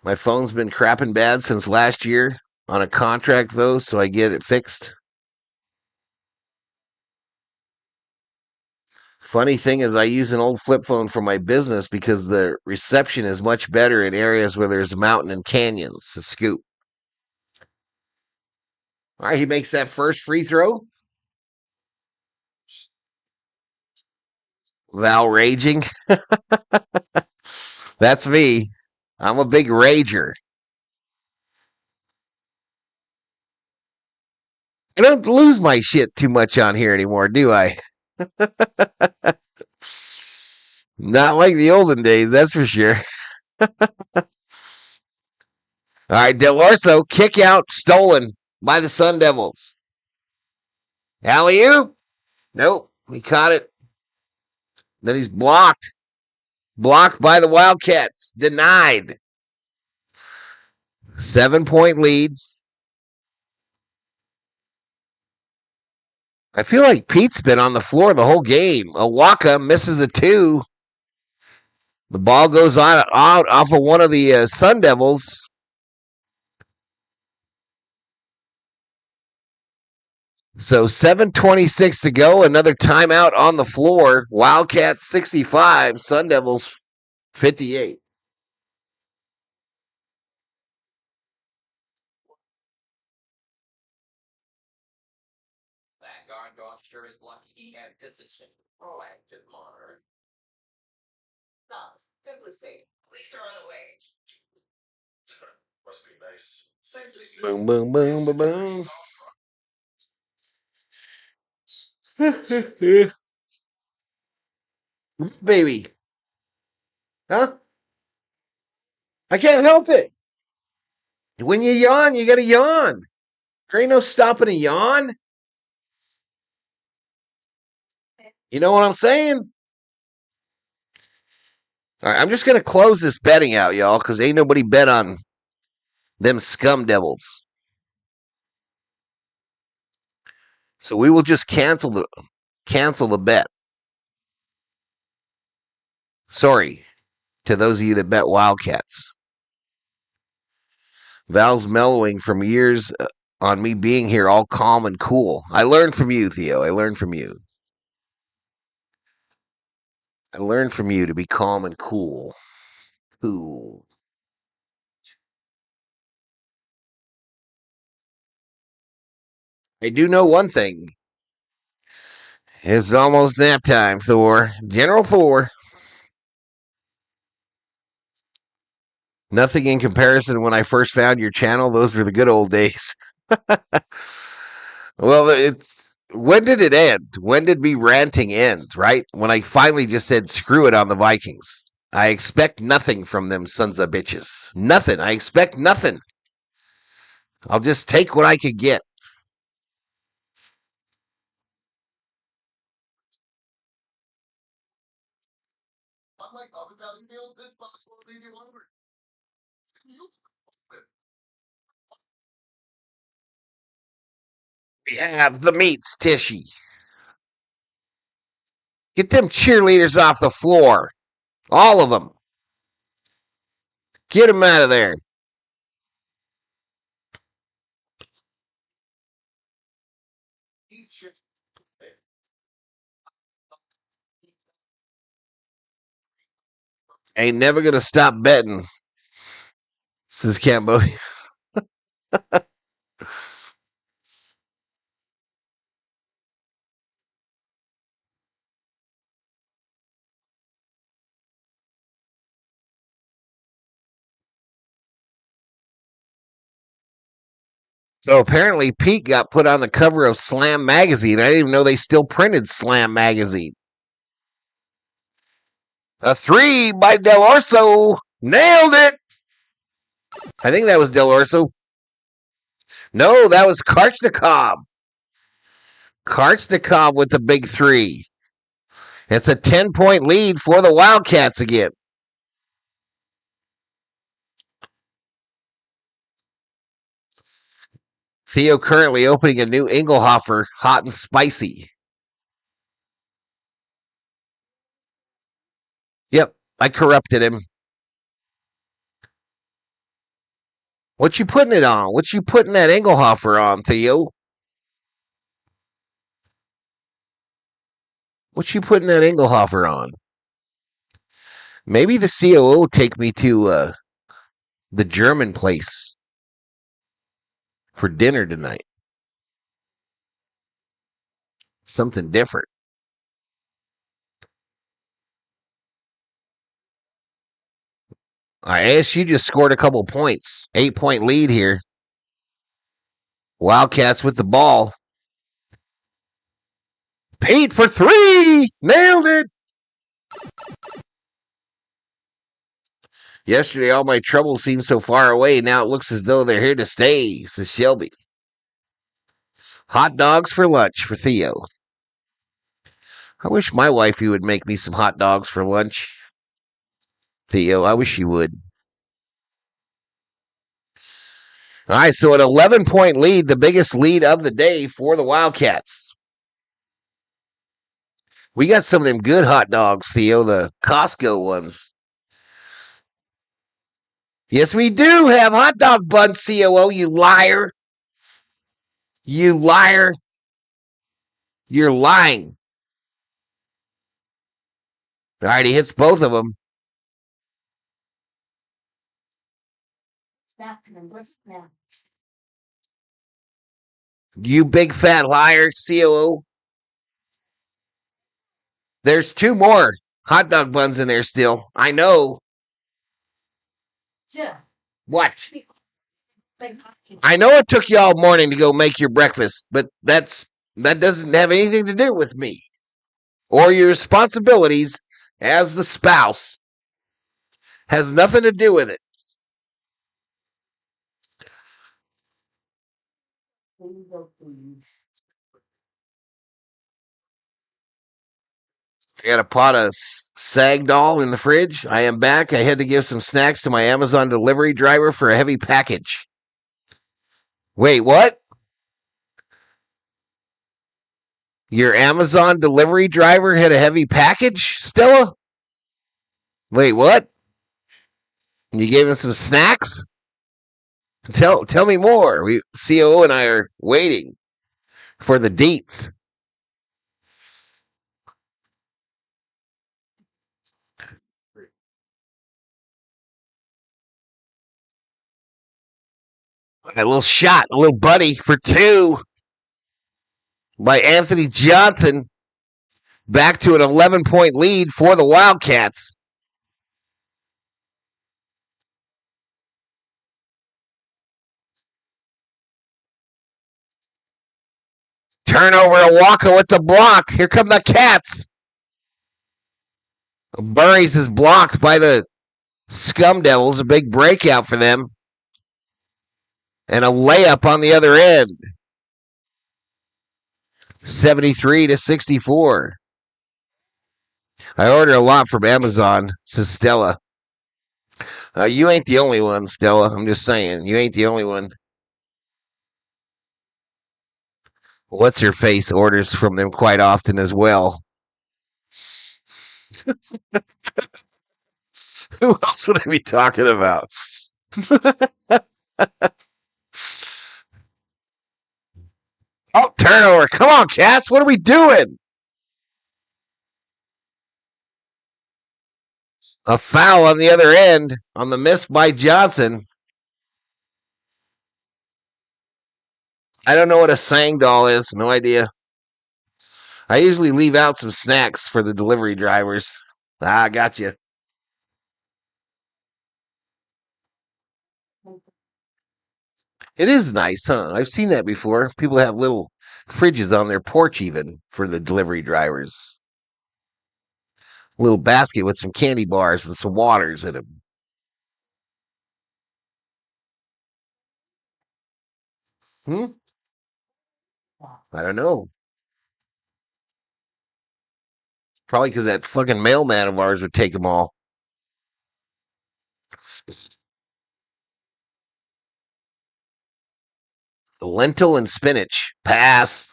My phone's been crapping bad since last year on a contract, though, so I get it fixed. Funny thing is, I use an old flip phone for my business because the reception is much better in areas where there's mountain and canyons. A scoop. All right, he makes that first free throw. Val raging. That's me. I'm a big rager. I don't lose my shit too much on here anymore, do I? Not like the olden days, that's for sure. All right, Del Orso, kick out, stolen by the Sun Devils. Alley-oop. Nope, he caught it. Then he's blocked. Blocked by the Wildcats. Denied. 7-point lead. I feel like Pete's been on the floor the whole game. Awaka misses a 2. The ball goes out off of one of the Sun Devils. So 7:26 to go. Another timeout on the floor. Wildcats 65. Sun Devils 58. That guard dog sure is lucky he had proactive monitoring. Stop. Simply say, police are on the way. Must be nice. Boom, boom, boom, boom, boom. Baby. Huh? I can't help it. When you yawn, you got to yawn. There ain't no stopping a yawn. You know what I'm saying? All right, I'm just going to close this betting out, y'all, because ain't nobody bet on them Scum Devils. So we will just cancel the bet. Sorry to those of you that bet Wildcats. Val's mellowing from years on me being here all calm and cool. I learned from you, Theo. I learned from you. I learned from you to be calm and cool. Cool. I do know one thing. It's almost nap time, Thor. General Thor. Nothing in comparison to when I first found your channel. Those were the good old days. Well, when did it end? When did me ranting end, right? When I finally just said, screw it on the Vikings. I expect nothing from them sons of bitches. Nothing. I expect nothing. I'll just take what I could get. We have the meats, Tishy. Get them cheerleaders off the floor. All of them. Get them out of there. Ain't never going to stop betting, says Cambodia. So apparently Pete got put on the cover of Slam Magazine. I didn't even know they still printed Slam Magazine. A 3 by Del Orso. Nailed it. I think that was Del Orso. No, that was Karchnikov. Karchnikov with the big 3. It's a 10-point lead for the Wildcats again. Theo currently opening a new Engelhofer, hot and spicy. Yep, I corrupted him. What you putting it on? What you putting that Engelhofer on, Theo? What you putting that Engelhofer on? Maybe the COO will take me to the German place for dinner tonight. Something different. ASU just scored a couple points. 8-point lead here. Wildcats with the ball. Pete for 3! Nailed it! Yesterday, all my troubles seemed so far away. Now it looks as though they're here to stay, says Shelby. Hot dogs for lunch for Theo. I wish my wifey would make me some hot dogs for lunch. Theo, I wish she would. All right, so an 11-point lead, the biggest lead of the day for the Wildcats. We got some of them good hot dogs, Theo, the Costco ones. Yes, we do have hot dog buns, COO, you liar. You liar. You're lying. All right, he hits both of them. You big fat liar, COO. There's 2 more hot dog buns in there still. I know. Yeah. What? I know it took you all morning to go make your breakfast, but that doesn't have anything to do with me or your responsibilities as the spouse. Has nothing to do with it. I got a pot of Sagdol in the fridge. I am back. I had to give some snacks to my Amazon delivery driver for a heavy package. Wait, what? Your Amazon delivery driver had a heavy package, Stella? Wait, what? You gave him some snacks? Tell me more. COO and I are waiting for the deets. A little shot, a little buddy for 2 by Anthony Johnson. Back to an 11-point lead for the Wildcats. Turnover to Walker with the block. Here come the Cats. Burries is blocked by the Scum Devils. A big breakout for them. And a layup on the other end. 73-64. I order a lot from Amazon, says Stella. You ain't the only one, Stella. I'm just saying. You ain't the only one. What's her face orders from them quite often as well. Who else would I be talking about? Oh, turnover. Come on, Cats. What are we doing? A foul on the other end on the miss by Johnson. I don't know what a sang doll is. No idea. I usually leave out some snacks for the delivery drivers. I got you. It is nice, huh? I've seen that before. People have little fridges on their porch even for the delivery drivers. A little basket with some candy bars and some waters in them. Hmm? I don't know. Probably because that fucking mailman of ours would take them all. Lentil and spinach. Pass.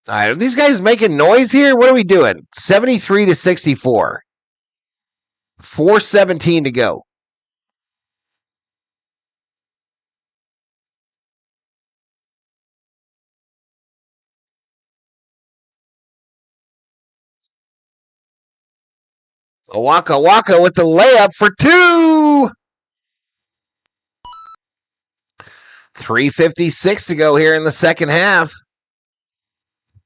All right, are these guys making noise here? What are we doing? 73-64. 4:17 to go. Waka Waka with the layup for two. 3:56 to go here in the second half.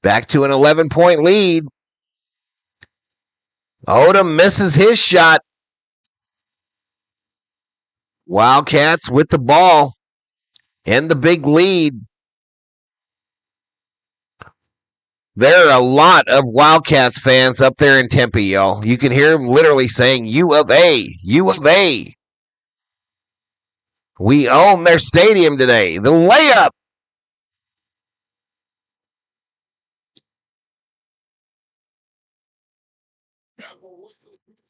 Back to an 11-point lead. Odom misses his shot. Wildcats with the ball and the big lead. There are a lot of Wildcats fans up there in Tempe, y'all. You can hear them literally saying, U of A, U of A. We own their stadium today. The layup.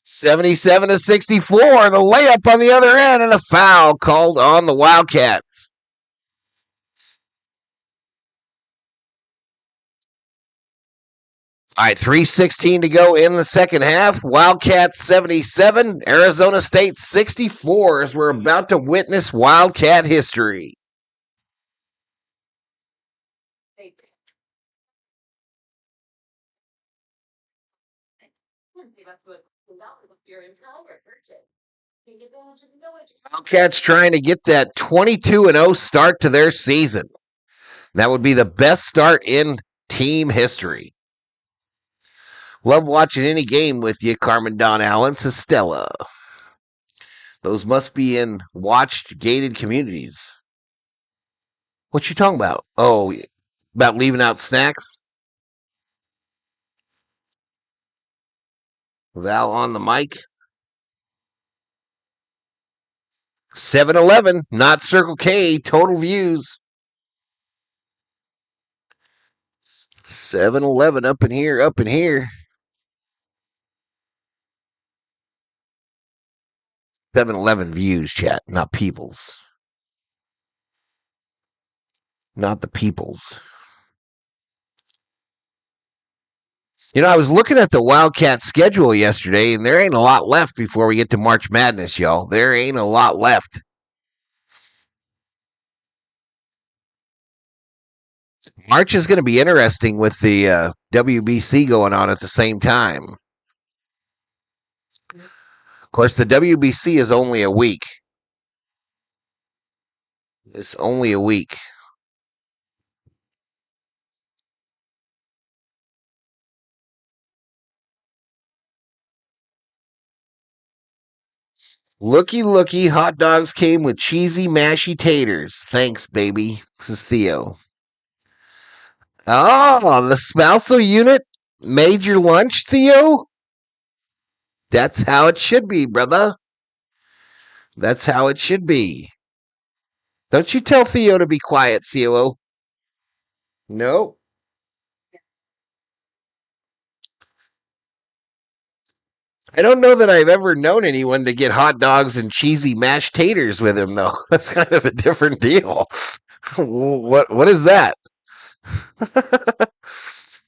$77-64. The layup on the other end and a foul called on the Wildcats. All right, 3:16 to go in the second half. Wildcats 77, Arizona State 64 as we're about to witness Wildcat history. Wildcats trying to get that 22-0 start to their season. That would be the best start in team history. Love watching any game with you, Carmen Don Allen, says Stella. Those must be in watched gated communities. What you talking about? Oh, about leaving out snacks? Val on the mic. 7-Eleven, not Circle K, total views. 7-Eleven up in here, up in here. 7-Eleven views, chat, not people's. Not the people's. You know, I was looking at the Wildcat schedule yesterday, and there ain't a lot left before we get to March Madness, y'all. There ain't a lot left. March is going to be interesting with the WBC going on at the same time. Of course, the WBC is only a week. It's only a week. Looky, looky, hot dogs came with cheesy, mashy taters. Thanks, baby, says Theo. Oh, the spousal unit made your lunch, Theo? That's how it should be, brother. That's how it should be. Don't you tell Theo to be quiet, COO. No. I don't know that I've ever known anyone to get hot dogs and cheesy mashed taters with him, though. That's kind of a different deal. What is that?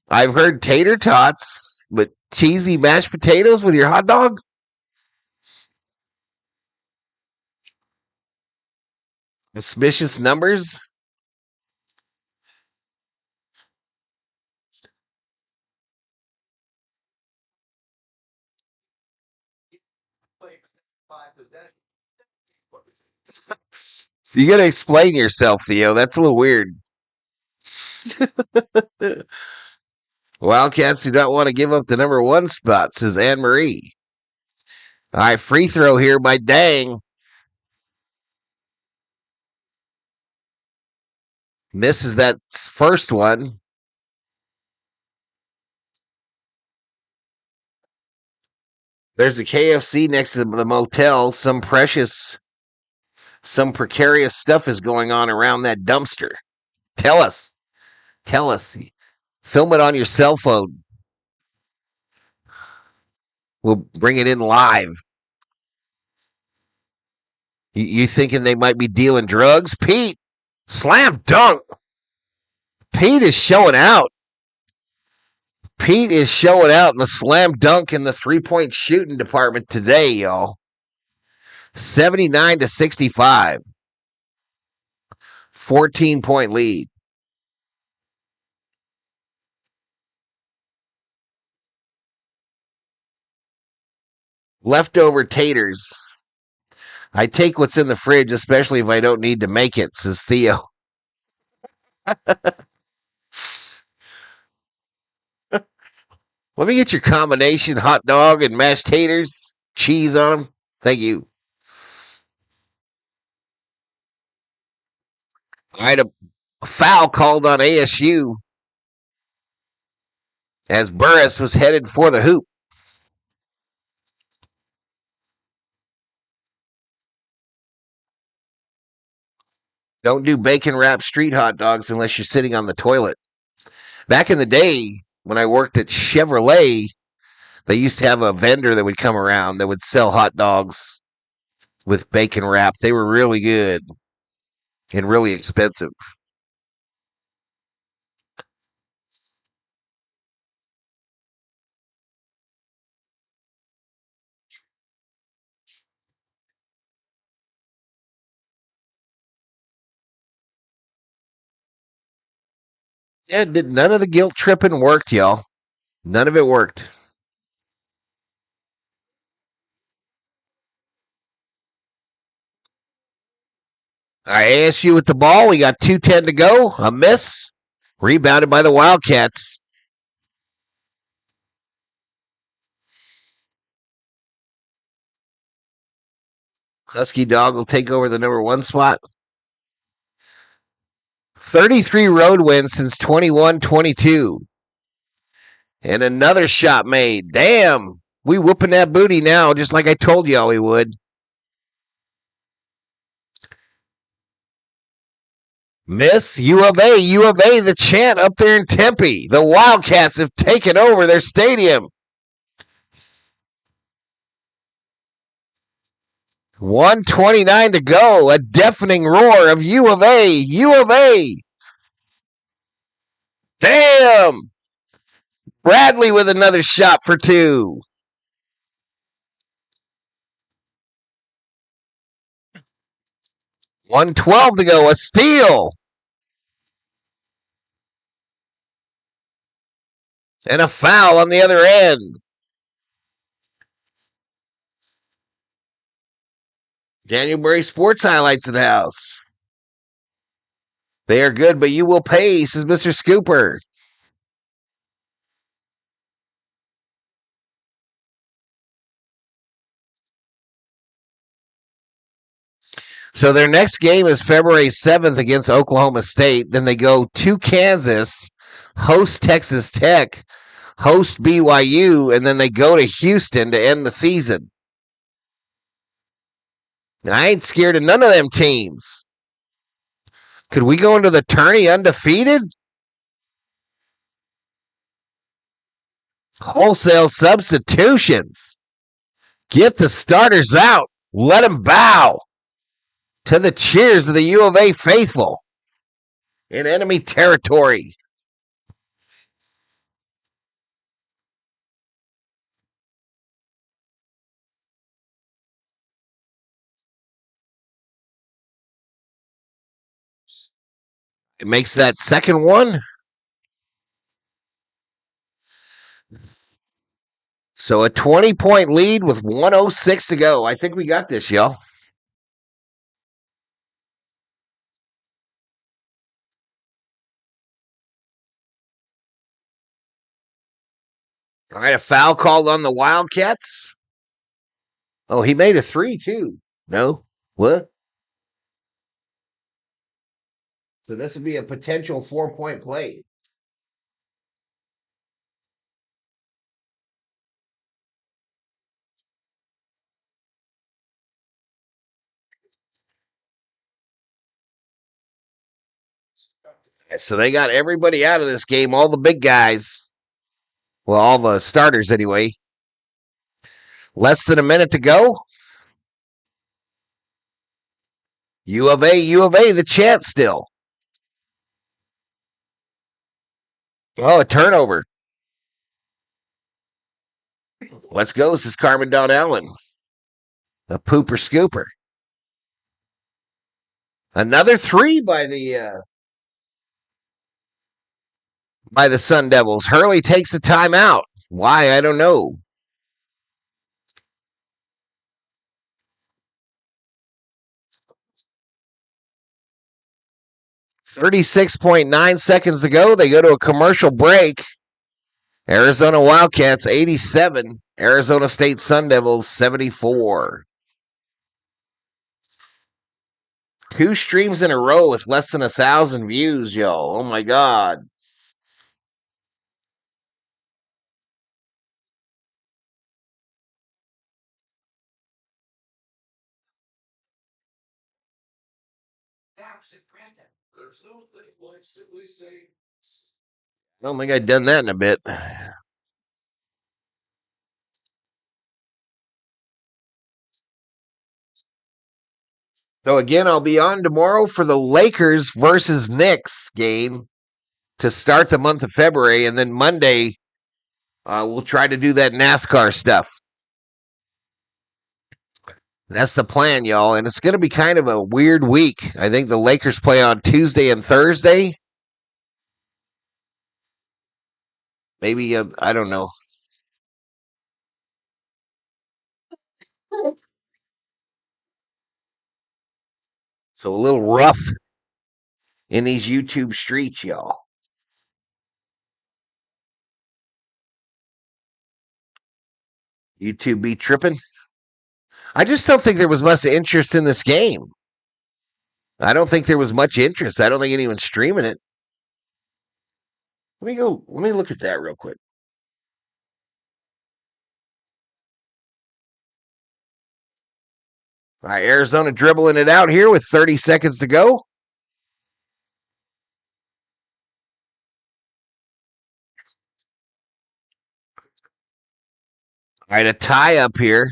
I've heard tater tots, but cheesy mashed potatoes with your hot dog? Suspicious numbers? So you got to explain yourself, Theo. That's a little weird. Wildcats do not want to give up the number one spot, says Anne Marie. All right, free throw here by Dang. Misses that first one. There's a KFC next to the motel. Some precarious stuff is going on around that dumpster. Tell us. Tell us. Film it on your cell phone. We'll bring it in live. You thinking they might be dealing drugs? Pete, slam dunk. Pete is showing out. Pete is showing out in the slam dunk in the three-point shooting department today, y'all. 79-65. 14-point lead. Leftover taters. I take what's in the fridge, especially if I don't need to make it, says Theo. Let me get your combination hot dog and mashed taters, cheese on them. Thank you. I had a foul called on ASU as Burris was headed for the hoop. Don't do bacon wrapped street hot dogs unless you're sitting on the toilet. Back in the day, when I worked at Chevrolet, they used to have a vendor that would come around that would sell hot dogs with bacon wrap. They were really good and really expensive. Yeah, none of the guilt tripping worked, y'all. None of it worked. All right, ASU with the ball. We got 2:10 to go. A miss. Rebounded by the Wildcats. Husky Dog will take over the number one spot. 33 road wins since 21-22. And another shot made. Damn. We whooping that booty now, just like I told y'all we would. Miss U of A, the chant up there in Tempe. The Wildcats have taken over their stadium. 1:29 to go. A deafening roar of U of A. Damn. Bradley with another shot for two. 1:12 to go. A steal. And a foul on the other end. January sports highlights in the house. They are good, but you will pay, says Mr. Scooper. So their next game is February 7th against Oklahoma State. Then they go to Kansas host Texas Tech, host BYU, and then they go to Houston to end the season. And I ain't scared of none of them teams. Could we go into the tourney undefeated? Wholesale substitutions. Get the starters out. Let them bow to the cheers of the U of A faithful in enemy territory. It makes that second one. So a 20-point lead with 1:06 to go. I think we got this, y'all. All right, a foul called on the Wildcats. Oh, he made a three, too. No? What? So this would be a potential 4-point play. So they got everybody out of this game, all the big guys. Well, all the starters anyway. Less than a minute to go. U of A, the chance still. Oh, a turnover. Let's go. This is Carmen Don Allen. A pooper scooper. Another three by the Sun Devils. Hurley takes a timeout. Why? I don't know. .9 seconds to go. They go to a commercial break. Arizona Wildcats 87. Arizona State Sun Devils 74. 2 streams in a row with less than 1,000 views, yo. Oh my God. That was impressive. There's no thing like simply saying. I don't think I've done that in a bit. So again, I'll be on tomorrow for the Lakers versus Knicks game to start the month of February, and then Monday we'll try to do that NASCAR stuff. That's the plan, y'all, and it's going to be kind of a weird week. I think the Lakers play on Tuesday and Thursday. Maybe, I don't know. So a little rough in these YouTube streets, y'all. YouTube be tripping. I just don't think there was much interest in this game. I don't think there was much interest. I don't think anyone's streaming it. Let me look at that real quick. All right, Arizona dribbling it out here with 30 seconds to go. All right, a tie up here.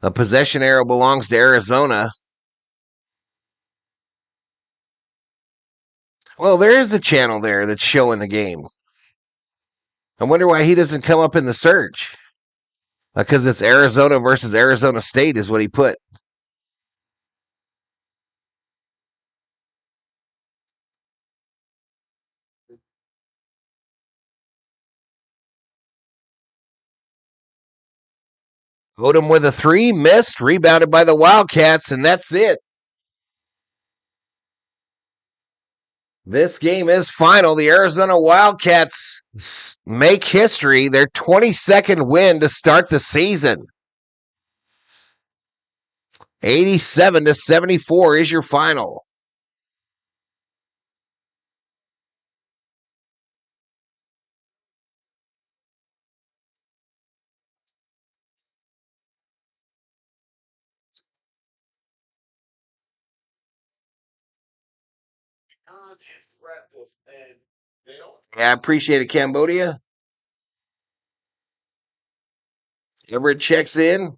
A possession arrow belongs to Arizona. Well, there is a channel there that's showing the game. I wonder why he doesn't come up in the search. Because it's Arizona versus Arizona State is what he put. Odom with a 3, missed, rebounded by the Wildcats, and that's it. This game is final. The Arizona Wildcats make history. Their 22nd win to start the season. 87-74 is your final. Yeah, I appreciate it, Cambodia. Everett checks in.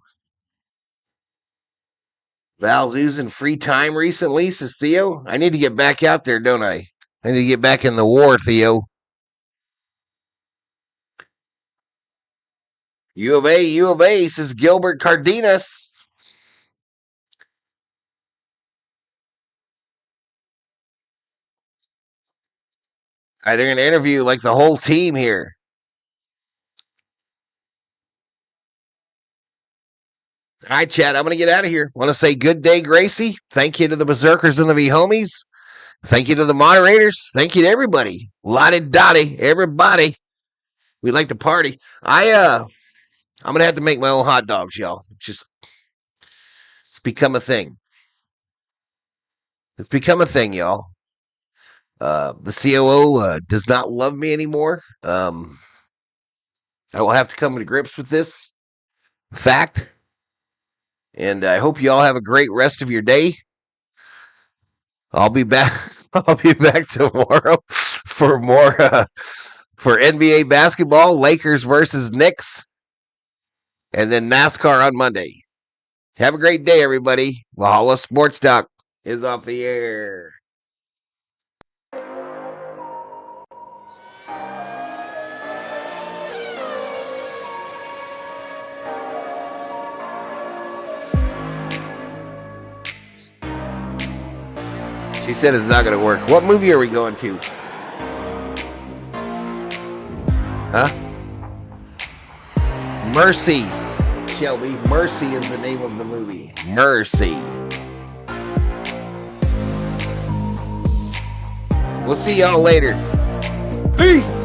Val's using free time recently, says Theo. I need to get back out there, don't I? I need to get back in the war, Theo. U of A, says Gilbert Cardenas. They're going to interview like the whole team here. All right, Chad, I'm going to get out of here. Want to say good day, Gracie. Thank you to the Berserkers and the V-Homies. Thank you to the moderators. Thank you to everybody. Lottie Dottie, everybody. We like to party. I'm going to have to make my own hot dogs, y'all. It's become a thing. It's become a thing, y'all. The COO does not love me anymore. I will have to come to grips with this fact. And I hope you all have a great rest of your day. I'll be back. I'll be back tomorrow for more for NBA basketball, Lakers versus Knicks, and then NASCAR on Monday. Have a great day, everybody. Valhalla Sports Talk is off the air. She said it's not going to work. What movie are we going to? Huh? Mercy. Shelby, Mercy is the name of the movie. Mercy. We'll see y'all later. Peace.